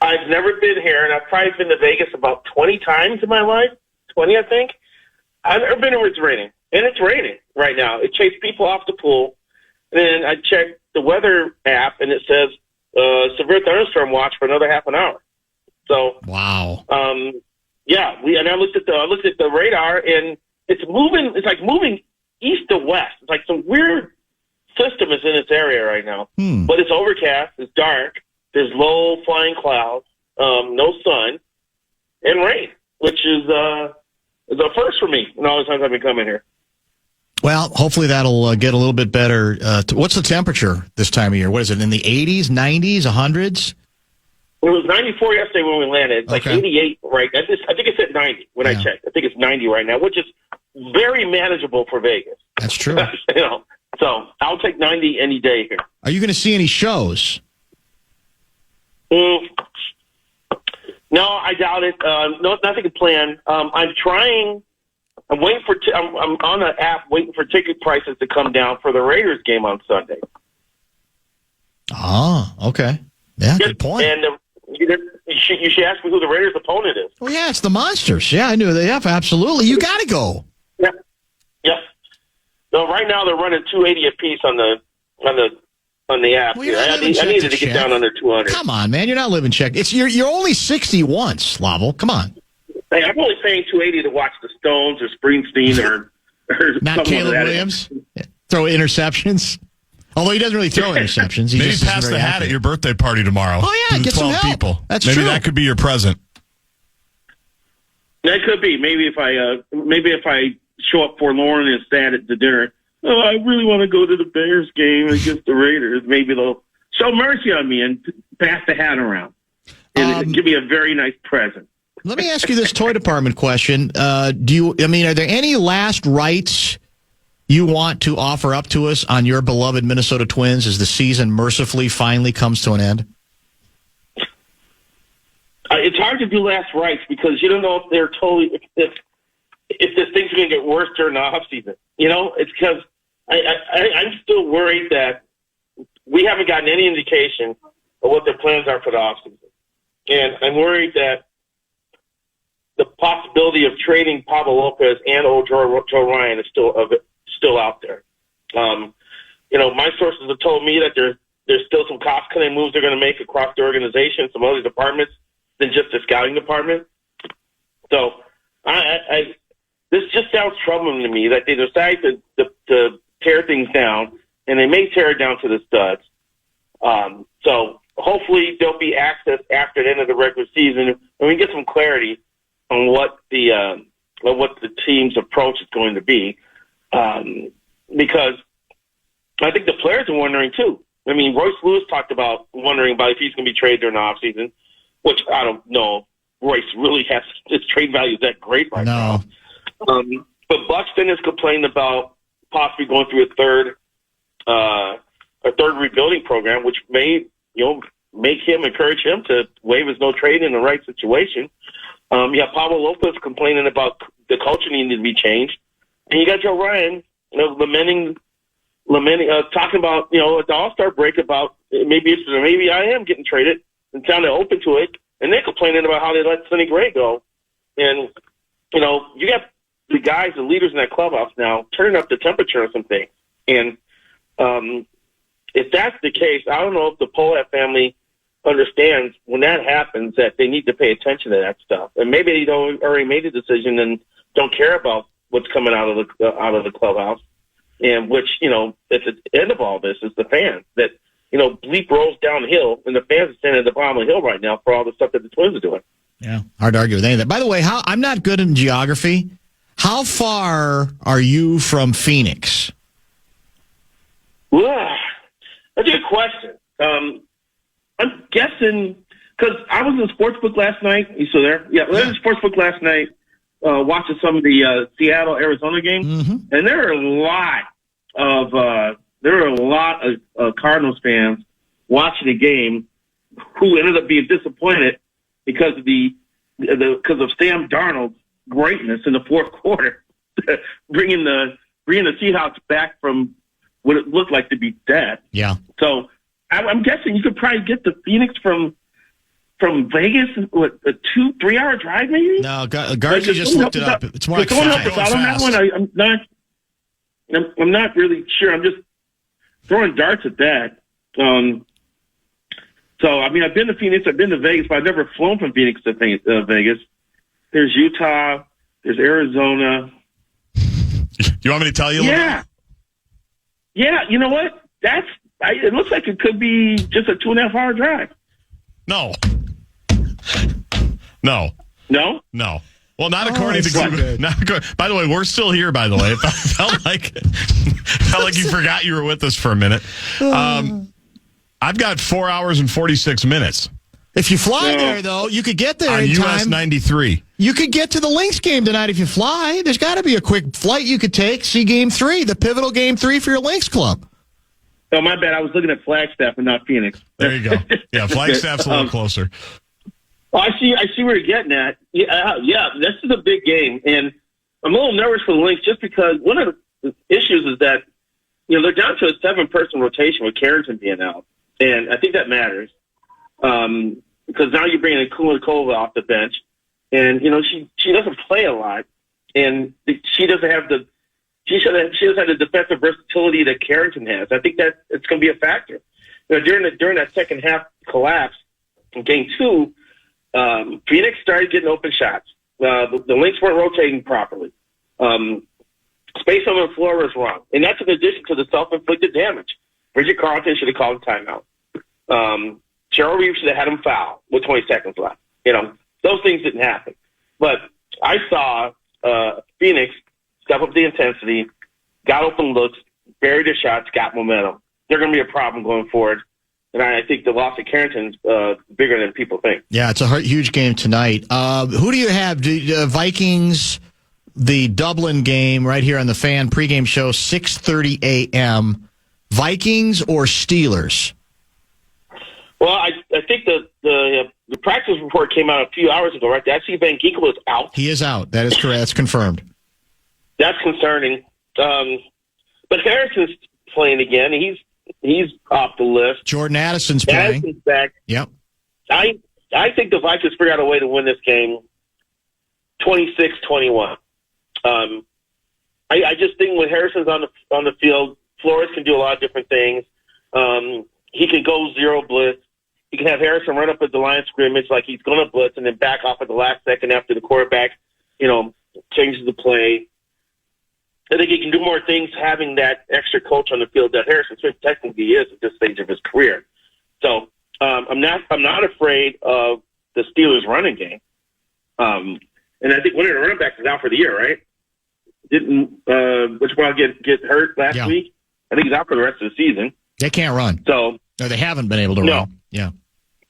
I've never been here, and I've probably been to Vegas about 20 times in my life. 20, I think. I've never been where it's raining, and it's raining right now. It chased people off the pool. And then I checked the weather app, and it says severe thunderstorm watch for another half an hour. So wow. I looked at the radar, and it's moving. It's like moving east to west. It's like some weird system is in this area right now. But it's overcast. It's dark. There's low flying clouds. No sun, and rain, which is a first for me in all the times I've been coming here. Well, hopefully that'll get a little bit better. What's the temperature this time of year? What is it, in the 80s, 90s, 100s? It was 94 yesterday when we landed. It's like 88 right now. I think it's at 90 when I checked. I think it's 90 right now, which is very manageable for Vegas. That's true. So I'll take 90 any day here. Are you going to see any shows? No, I doubt it. No, nothing planned. I'm waiting for. I'm on the app waiting for ticket prices to come down for the Raiders game on Sunday. Ah, okay. Yeah, good point. And you should ask me who the Raiders' opponent is. Oh yeah, it's the Monsters. Yeah, I knew they have. Absolutely, you got to go. Yeah. So right now they're running $280 a piece on the app. Well, I needed to get down under 200. Come on, man, you're not living check. You're only 60 once, Lavelle. Come on. Hey, I'm only paying $280 to watch the Stones or Springsteen or not Caleb Williams. Throw interceptions. Although he doesn't really throw interceptions. He maybe pass the hat at your birthday party tomorrow. Oh yeah, get 12 some help. People. That's maybe true. That could be your present. That could be. Maybe if I show up forlorn and sad at the dinner. Oh, I really want to go to the Bears game against the Raiders. Maybe they'll show mercy on me and pass the hat around and give me a very nice present. Let me ask you this toy department question. Are there any last rites you want to offer up to us on your beloved Minnesota Twins as the season mercifully finally comes to an end? It's hard to do last rites because you don't know if they're totally if this thing's going to get worse during the off season. It's because I'm still worried that we haven't gotten any indication of what their plans are for the off season, and I'm worried that the possibility of trading Pablo Lopez and old Joe Ryan is still out there. My sources have told me that there's still some cost-cutting moves they're going to make across the organization, some other departments than just the scouting department. So this just sounds troubling to me that they decide to tear things down, and they may tear it down to the studs. So hopefully there'll be access after the end of the regular season, and we get some clarity on what the team's approach is going to be. Because I think the players are wondering too. I mean, Royce Lewis talked about wondering about if he's going to be traded during the offseason, which I don't know. Royce really has his trade value is that great right now. But Buxton has complained about possibly going through a third rebuilding program, which may encourage him to waive his no trade in the right situation. Pablo Lopez complaining about the culture needing to be changed, and you got Joe Ryan, lamenting, talking about, at the All-Star break about maybe I am getting traded and sounding open to it, and they're complaining about how they let Sonny Gray go. And, you got the guys, the leaders in that clubhouse now turning up the temperature on some things. And if that's the case, I don't know if the Polak family understands when that happens that they need to pay attention to that stuff. And maybe they already made a decision and don't care about what's coming out of the clubhouse. And which, at the end of all this is the fans that, bleep rolls downhill, and the fans are standing at the bottom of the hill right now for all the stuff that the Twins are doing. Yeah, hard to argue with any of that. By the way, I'm not good in geography. How far are you from Phoenix? That's a good question. I'm guessing, because I was in the sportsbook last night. You still there? Yeah, I was in the sportsbook last night watching some of the Seattle-Arizona game, and there are a lot of Cardinals fans watching the game who ended up being disappointed because of Sam Darnold's greatness in the fourth quarter, bringing the Seahawks back from what it looked like to be dead. Yeah. So I'm guessing you could probably get to Phoenix from Vegas, a 2-3 hour drive maybe? No, Garza just looked it up. It's more like 5. On that one, I'm not really sure. I'm just throwing darts at that. So, I mean, I've been to Phoenix, I've been to Vegas, but I've never flown from Phoenix to Vegas. There's Utah, there's Arizona. You want me to tell you a little bit? Yeah, you know what? It looks like it could be just a 2.5 hour drive. No. Well, not according to Google. By the way, we're still here, by the way. It felt like you forgot you were with us for a minute. I've got 4 hours and 46 minutes. If you fly there, though, you could get there on in US time. 93. You could get to the Lynx game tonight if you fly. There's got to be a quick flight you could take. See Game 3, the pivotal Game 3 for your Lynx club. Oh, my bad. I was looking at Flagstaff and not Phoenix. There you go. Yeah, Flagstaff's a little closer. Oh, I see where you're getting at. Yeah, this is a big game, and I'm a little nervous for the Lynx just because one of the issues is that they're down to a 7-person rotation with Carrington being out, and I think that matters because now you're bringing in Kulikova off the bench, and she doesn't play a lot, and she doesn't have the defensive versatility that Carrington has. I think that it's going to be a factor. During that second half collapse in Game 2. Phoenix started getting open shots. The Lynx weren't rotating properly. Space on the floor was wrong. And that's in addition to the self-inflicted damage. Bridget Carlton should have called a timeout. Cheryl Reeves should have had him foul with 20 seconds left. Those things didn't happen. But I saw Phoenix step up the intensity, got open looks, buried their shots, got momentum. They're going to be a problem going forward. And I think the loss of Carrington's bigger than people think. Yeah, it's a huge game tonight. Who do you have? Vikings, the Dublin game right here on the Fan pregame show, 6:30 a.m. Vikings or Steelers? Well, I think the practice report came out a few hours ago, right? I see Van Ginkel is out. He is out. That is correct. That's confirmed. That's concerning. But Harrison's playing again. He's off the list. Jordan Addison's playing. Addison's back. Yep. I think the Vikings figure out a way to win this game 26-21. I just think when Harrison's on the field, Flores can do a lot of different things. he can go zero blitz. He can have Harrison run up at the line of scrimmage like he's going to blitz and then back off at the last second after the quarterback, changes the play. I think he can do more things having that extra coach on the field that Harrison Smith technically is at this stage of his career. So I'm not afraid of the Steelers' running game. And I think one of the running backs is out for the year, right? Didn't which one get hurt last week? I think he's out for the rest of the season. They can't run. So no, they haven't been able to run. Yeah.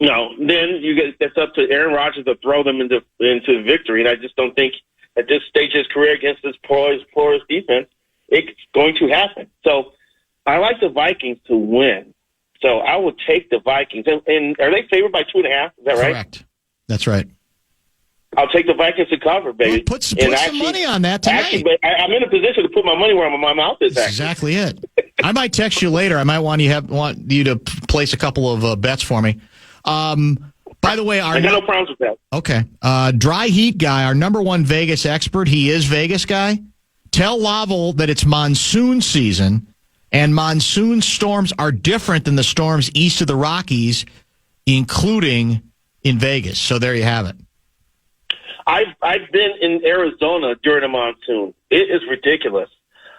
No. Then it's up to Aaron Rodgers to throw them into victory, and I just don't think at this stage of his career against this porous defense, it's going to happen. So I like the Vikings to win. So I would take the Vikings. And are they favored by 2.5? Is that right? Correct. That's right. I'll take the Vikings to cover, baby. Well, put some money on that tonight. Actually, I'm in a position to put my money where my mouth is. That's exactly it. I might text you later. I might want you to place a couple of bets for me. By the way, I got no problems with that. Okay. Dry Heat guy, our number one Vegas expert, he is Vegas guy. Tell Lavelle that it's monsoon season, and monsoon storms are different than the storms east of the Rockies, including in Vegas. So there you have it. I've been in Arizona during a monsoon. It is ridiculous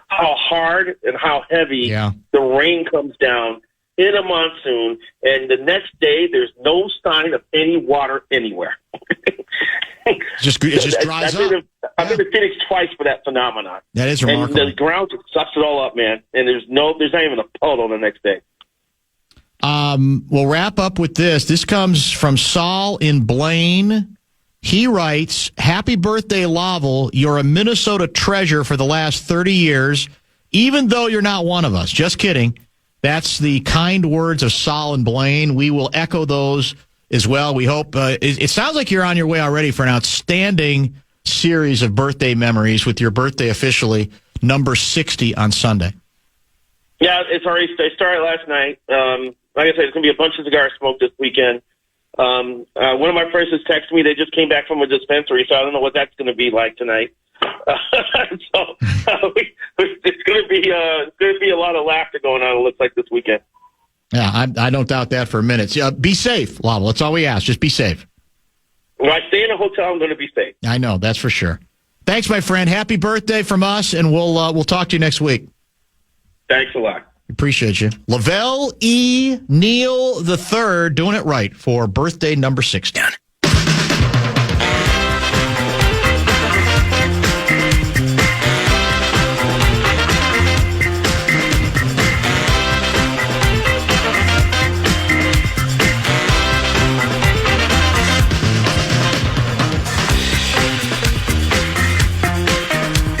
how hard and how heavy the rain comes down in a monsoon, and the next day there's no sign of any water anywhere. It just dries up. I've been to Phoenix twice for that phenomenon. That is remarkable. And the ground just sucks it all up, man. And there's not even a puddle the next day. We'll wrap up with this. This comes from Saul in Blaine. He writes, "Happy birthday, Lavelle. You're a Minnesota treasure for the last 30 years, even though you're not one of us." Just kidding. That's the kind words of Saul and Blaine. We will echo those as well. We hope it sounds like you're on your way already for an outstanding series of birthday memories with your birthday officially number 60 on Sunday. Yeah, it's already. They started last night. Like I said, it's going to be a bunch of cigars smoked this weekend. One of my friends has texted me. They just came back from a dispensary, so I don't know what that's going to be like tonight. It's going to be a lot of laughter going on. It looks like this weekend. Yeah, I don't doubt that for a minute. Be safe, Lavelle. That's all we ask. Just be safe. When I stay in a hotel, I'm going to be safe. I know, that's for sure. Thanks, my friend. Happy birthday from us, and we'll talk to you next week. Thanks a lot. Appreciate you. Lavelle E. Neal III doing it right for birthday number 60.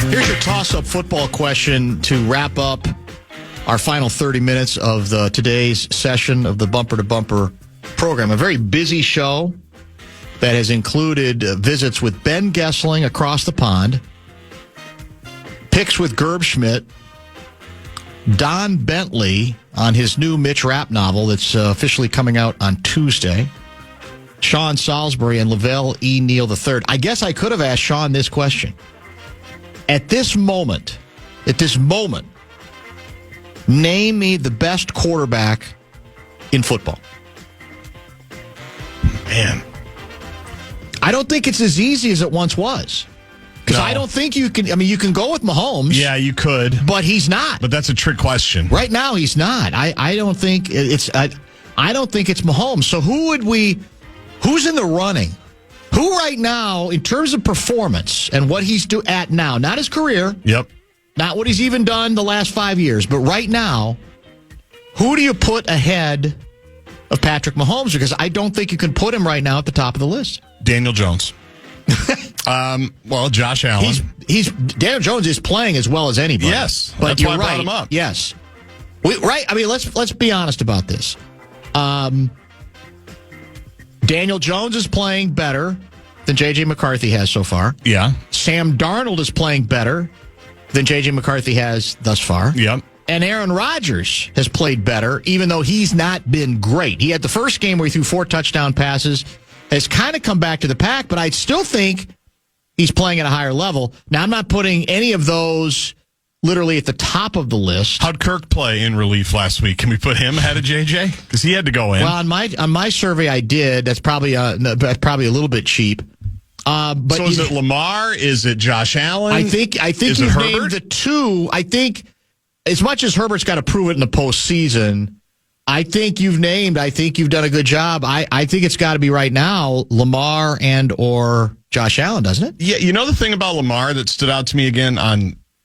Here's your toss-up football question to wrap up our final 30 minutes of today's session of the Bumper to Bumper program. A very busy show that has included visits with Ben Gessling across the pond, picks with Gerb Schmidt, Don Bentley on his new Mitch Rapp novel that's officially coming out on Tuesday, Sean Salisbury, and Lavelle E. Neal III. I guess I could have asked Sean this question. At this moment, name me the best quarterback in football. Man. I don't think it's as easy as it once was. Because I don't think you can. I mean, you can go with Mahomes. Yeah, you could. But he's not. But that's a trick question. Right now, he's not. I don't think it's. I don't think it's Mahomes. So who's in the running? Who right now, in terms of performance and what he's at now, not his career. Yep. Not what he's even done the last 5 years, but right now, who do you put ahead of Patrick Mahomes? Because I don't think you can put him right now at the top of the list. Daniel Jones. Josh Allen. Daniel Jones is playing as well as anybody. Yes, but that's you're why I right. brought him up. Yes, right. I mean, let's be honest about this. Daniel Jones is playing better than J.J. McCarthy has so far. Yeah. Sam Darnold is playing better than J.J. McCarthy has thus far. Yep. And Aaron Rodgers has played better, even though he's not been great. He had the first game where he threw 4 touchdown passes, has kind of come back to the pack, but I still think he's playing at a higher level. Now, I'm not putting any of those literally at the top of the list. How'd Kirk play in relief last week? Can we put him ahead of JJ? Because he had to go in. Well, on my survey, I did. That's probably a little bit cheap. But so is it Lamar? Is it Josh Allen? I think you've named the two. I think as much as Herbert's got to prove it in the postseason, I think you've done a good job. I think it's got to be right now Lamar and or Josh Allen, doesn't it? Yeah, you know the thing about Lamar that stood out to me again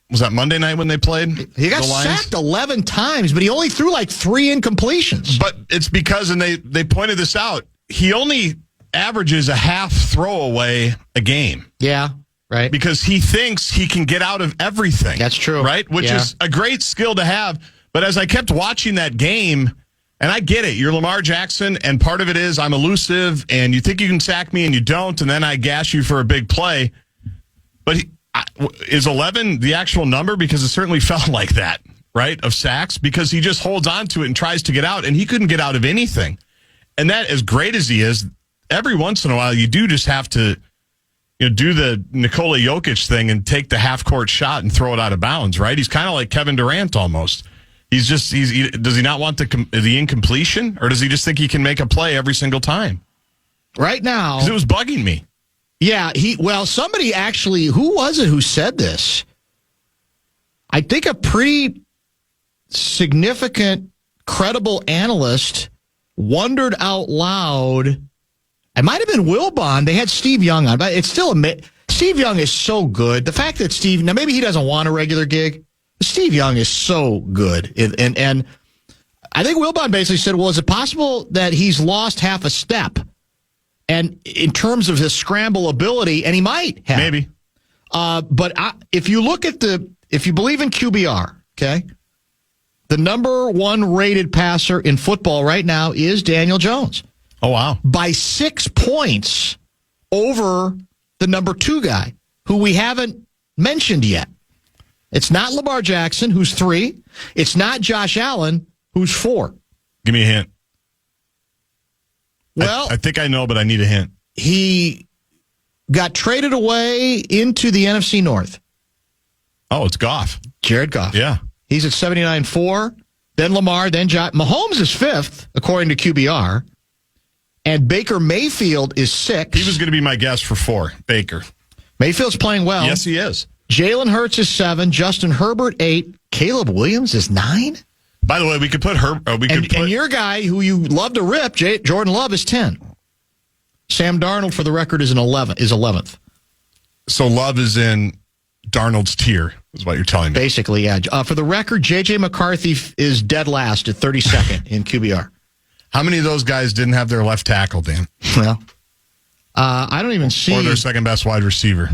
was that Monday night when they played? He got sacked 11 times, but he only threw like 3 incompletions. But it's because, and they pointed this out, he only averages a half throwaway a game. Yeah, right. Because he thinks he can get out of everything. That's true. Right? Which is a great skill to have. But as I kept watching that game, and I get it, you're Lamar Jackson, and part of it is I'm elusive, and you think you can sack me, and you don't, and then I gash you for a big play. But is 11 the actual number? Because it certainly felt like that, right, of sacks, because he just holds on to it and tries to get out, and he couldn't get out of anything. And that, as great as he is, every once in a while you do just have to do the Nikola Jokic thing and take the half-court shot and throw it out of bounds, right? He's kind of like Kevin Durant almost. Does he not want the incompletion, or does he just think he can make a play every single time? Right now. Because it was bugging me. Yeah, somebody actually, who was it who said this? I think a pretty significant, credible analyst wondered out loud. It might have been Wilbon. They had Steve Young on, but it's still Steve Young is so good. The fact that now maybe he doesn't want a regular gig. Steve Young is so good. And I think Wilbon basically said, well, is it possible that he's lost half a step? And in terms of his scramble ability, and he might have. Maybe. But if you believe in QBR, okay, the number 1 rated passer in football right now is Daniel Jones. Oh, wow. By 6 points over the number 2 guy, who we haven't mentioned yet. It's not Lamar Jackson, who's 3. It's not Josh Allen, who's 4. Give me a hint. Well, I think I know, but I need a hint. He got traded away into the NFC North. Oh, it's Goff. Jared Goff. Yeah. He's at 79.4. Then Lamar, then Mahomes is 5th, according to QBR. And Baker Mayfield is 6. He was going to be my guess for 4, Baker. Mayfield's playing well. Yes, he is. Jalen Hurts is 7. Justin Herbert, 8. Caleb Williams is 9. By the way, we could put and your guy, who you love to rip, Jordan Love, is 10. Sam Darnold, for the record, is 11th. So Love is in Darnold's tier, is what you're telling me. Basically, yeah. For the record, J.J. McCarthy is dead last at 32nd in QBR. How many of those guys didn't have their left tackle, Dan? Well, I don't even see. Or their second best wide receiver.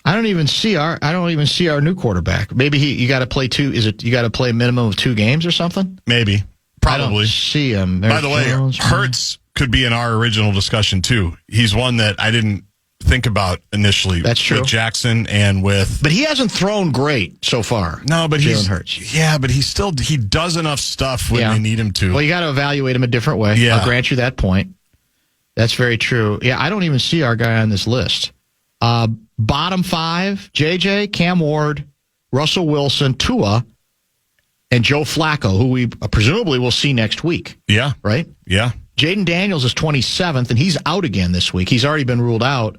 I don't even see our new quarterback. Maybe you got to play 2. Is it you got to play a minimum of 2 games or something? Maybe. Probably. I don't see him. By the way, Hurts could be in our original discussion too. He's one that I didn't think about initially. That's true. With Jackson and with, but he hasn't thrown great so far. No, but Jalen Hurts. Yeah, but he does enough stuff when they need him to. Well, you got to evaluate him a different way. Yeah. I'll grant you that point. That's very true. Yeah, I don't even see our guy on this list. Bottom 5, JJ, Cam Ward, Russell Wilson, Tua, and Joe Flacco, who we presumably will see next week. Yeah. Right? Yeah. Jaden Daniels is 27th, and he's out again this week. He's already been ruled out.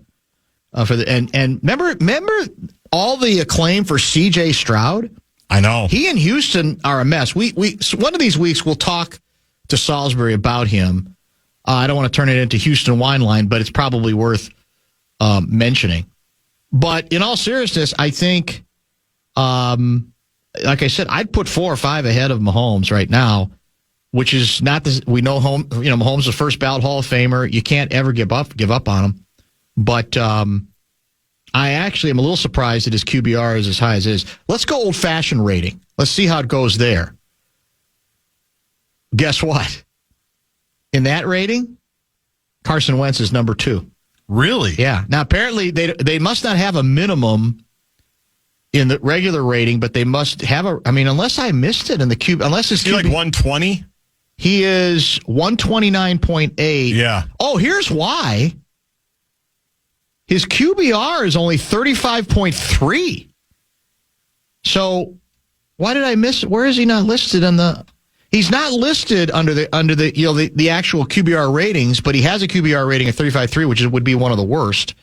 And remember all the acclaim for C.J. Stroud? I know. He and Houston are a mess. So one of these weeks we'll talk to Salisbury about him. I don't want to turn it into Houston wine line, but it's probably worth mentioning. But in all seriousness, I think, like I said, I'd put 4 or 5 ahead of Mahomes right now, which is not this. We know Mahomes is the first ballot Hall of Famer. You can't ever give up on him. But I actually am a little surprised that his QBR is as high as it is. Let's go old-fashioned rating. Let's see how it goes there. Guess what? In that rating, Carson Wentz is number 2. Really? Yeah. Now, apparently, they must not have a minimum in the regular rating, but they must have unless I missed it in the QB, unless it's like 120? He is 129.8. Yeah. Oh, here's why. His QBR is only 35.3. So Why did I miss it? Where is he not listed on the? He's not listed under the actual QBR ratings, but he has a QBR rating of 35.3, which would be one of the worst.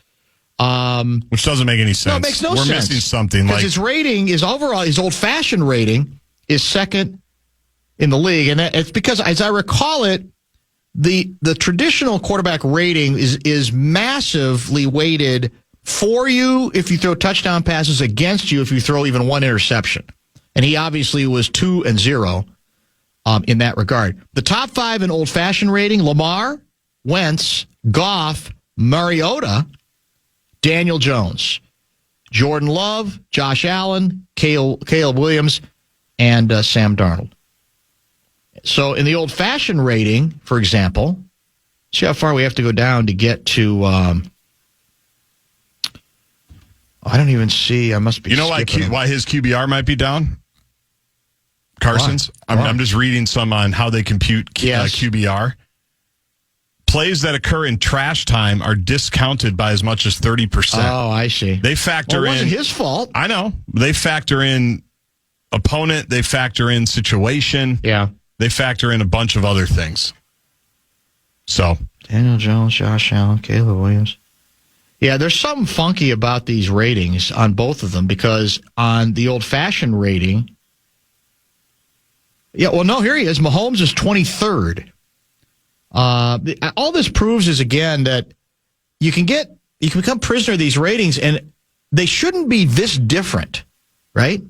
Which doesn't make any sense. No, it makes no sense. We're missing something. Because his rating is overall, his old-fashioned rating is second in the league. And it's because, as I recall it, the traditional quarterback rating is massively weighted for you if you throw touchdown passes, against you if you throw even one interception. And he obviously was 2-0 in that regard. The top 5 in old-fashioned rating: Lamar, Wentz, Goff, Mariota, Daniel Jones, Jordan Love, Josh Allen, Caleb Williams, and Sam Darnold. So in the old-fashioned rating, for example, see how far we have to go down to get to... I don't even see. I must be. You know why his QBR might be down? Carson's. I'm just reading some on how they compute QBR. Plays that occur in trash time are discounted by as much as 30%. Oh, I see. They factor in. It wasn't his fault. I know. They factor in opponent. They factor in situation. Yeah. They factor in a bunch of other things. So Daniel Jones, Josh Allen, Caleb Williams. Yeah, there's something funky about these ratings on both of them, because on the old-fashioned rating, here he is. Mahomes is 23rd. All this proves is, again, that you can become prisoner of these ratings, and they shouldn't be this different, right?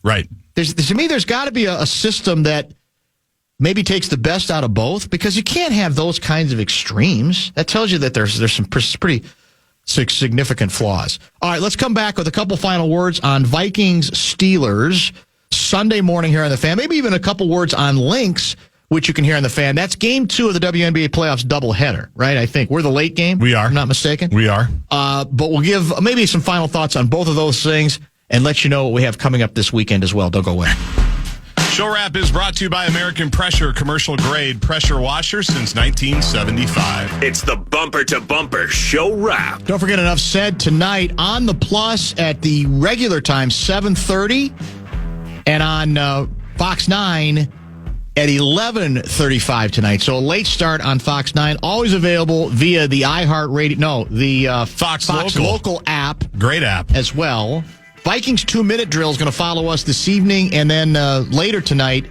Right. To me, there's got to be a system that maybe takes the best out of both, because you can't have those kinds of extremes. That tells you that there's some pretty significant flaws. All right, let's come back with a couple final words on Vikings-Steelers Sunday morning here on the Fan. Maybe even a couple words on Lynx, which you can hear on the Fan. That's game 2 of the WNBA playoffs doubleheader, right? I think we're the late game. We are. If I'm not mistaken. We are. But we'll give maybe some final thoughts on both of those things and let you know what we have coming up this weekend as well. Don't go away. Show Wrap is brought to you by American Pressure, commercial grade pressure washer since 1975. It's the Bumper to Bumper Show Wrap. Don't forget, Enough Said tonight on the Plus at the regular time, 7:30, and on Fox 9 at 11:35 tonight. So a late start on Fox 9, always available via the iHeartRadio, the Fox Local app. Great app. As well. Vikings 2-minute drill is going to follow us this evening, and then later tonight,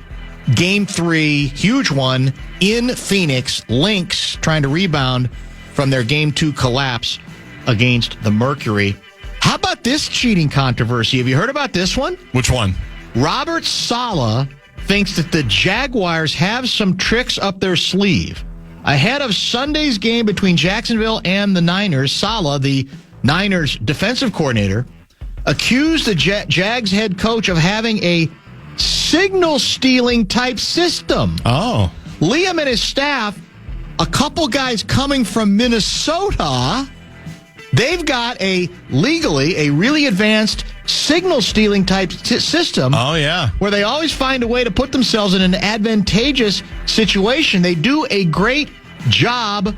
Game 3, huge one in Phoenix. Lynx trying to rebound from their Game 2 collapse against the Mercury. How about this cheating controversy? Have you heard about this one? Which one? Robert Saleh thinks that the Jaguars have some tricks up their sleeve. Ahead of Sunday's game between Jacksonville and the Niners, Saleh, the Niners defensive coordinator, accused the Jags head coach of having a signal-stealing type system. Oh. Liam and his staff, a couple guys coming from Minnesota, they've got a really advanced signal-stealing type system. Oh, yeah. Where they always find a way to put themselves in an advantageous situation. They do a great job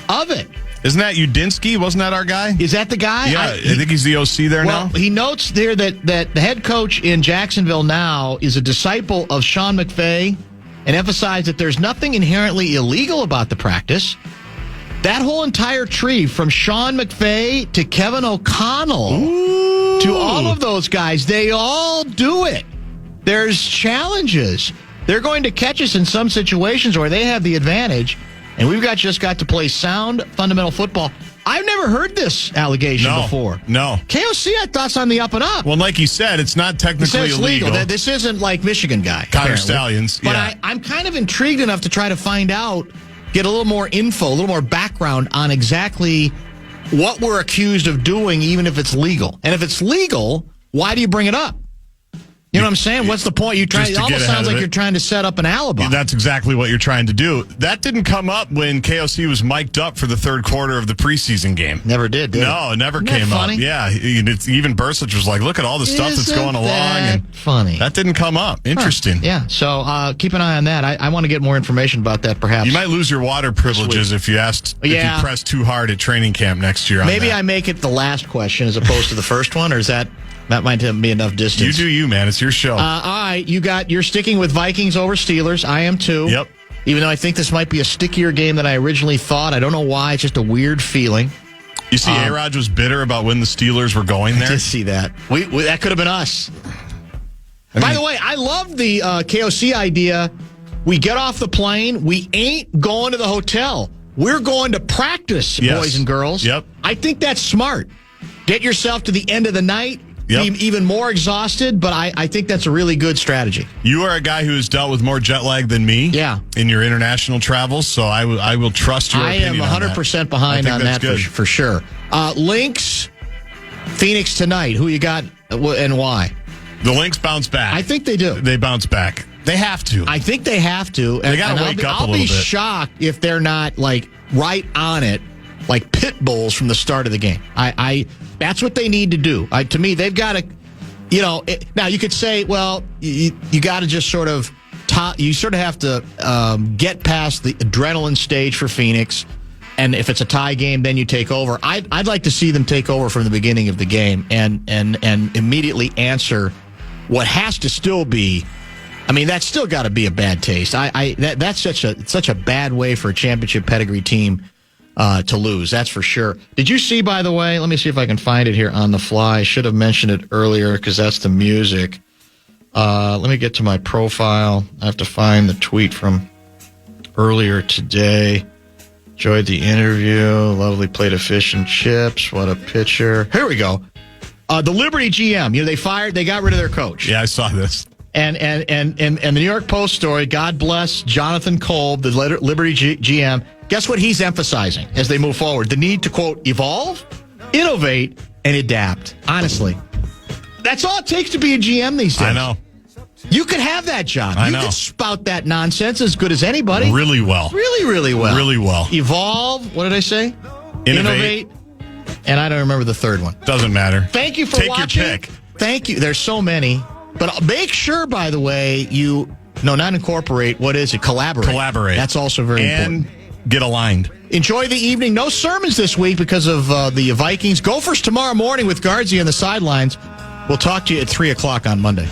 of it. Isn't that Udinsky? Wasn't that our guy? Is that the guy? Yeah, I think he's the OC there now. He notes there that the head coach in Jacksonville now is a disciple of Sean McVay, and emphasized that there's nothing inherently illegal about the practice. That whole entire tree, from Sean McVay to Kevin O'Connell to all of those guys, they all do it. There's challenges. They're going to catch us in some situations where they have the advantage. And we've just got to play sound, fundamental football. I've never heard this allegation before. No. KOC had thoughts on the up and up. Well, like you said, it's not technically illegal. This isn't like Michigan guy. Connor Stallions. But yeah. I'm kind of intrigued enough to try to find out, get a little more info, a little more background on exactly what we're accused of doing, even if it's legal. And if it's legal, why do you bring it up? You know what I'm saying? What's the point? It almost sounds like you're trying to set up an alibi. That's exactly what you're trying to do. That didn't come up when KOC was mic'd up for the third quarter of the preseason game. Never did it? No, it never came up. Yeah, even Bursic was like, look at all the stuff that's going along. And funny. That didn't come up. Interesting. Huh. Yeah, so keep an eye on that. I want to get more information about that, perhaps. You might lose your water privileges if you press too hard at training camp next year. Maybe I make it the last question as opposed to the first one, or is that might be enough distance? You do you, man. It's your show. All right, you're sticking with Vikings over Steelers. I am too. Yep. Even though I think this might be a stickier game than I originally thought. I don't know why. It's just a weird feeling. You see, A-Rod was bitter about when the Steelers were going there. I did see that. That could have been us. By the way, I love the KOC idea. We get off the plane. We ain't going to the hotel. We're going to practice, boys and girls. Yep. I think that's smart. Get yourself to the end of the night. Yep. Be even more exhausted, but I think that's a really good strategy. You are a guy who has dealt with more jet lag than me in your international travels, so I will trust your opinion. I am 100% behind on that for sure. Lynx, Phoenix tonight. Who you got and why? The Lynx bounce back. I think they do. They bounce back. They have to. I think they have to. They got to wake up a little bit. I'll be shocked if they're not like right on it, like pit bulls from the start of the game. That's what they need to do. To me, they've got to, now you could say, well, you got to just sort of have to get past the adrenaline stage for Phoenix. And if it's a tie game, then you take over. I'd like to see them take over from the beginning of the game and immediately answer what has to still be. I mean, that's still got to be a bad taste. That's such a bad way for a championship pedigree team to lose. That's for sure. Did you see, by the way? Let me see if I can find it here on the fly. I should have mentioned it earlier because that's the music. Let me get to my profile. I have to find the tweet from earlier today. Enjoyed the interview. Lovely plate of fish and chips. What a picture. Here we go. The Liberty GM. They got rid of their coach. Yeah, I saw this. And the New York Post story, God bless Jonathan Kolb, the Liberty GM. Guess what he's emphasizing as they move forward? The need to, quote, evolve, innovate, and adapt. Honestly. That's all it takes to be a GM these days. I know. You could have that job. I know. You could spout that nonsense as good as anybody. Really well. Really, really well. Really well. Evolve. What did I say? Innovate. And I don't remember the third one. Doesn't matter. Thank you for watching. Take your pick. Thank you. There's so many. But make sure, by the way, not incorporate. What is it? Collaborate. Collaborate. That's also very important. Get aligned. Enjoy the evening. No sermons this week because of the Vikings. Gophers tomorrow morning with Guardsy on the sidelines. We'll talk to you at 3 o'clock on Monday.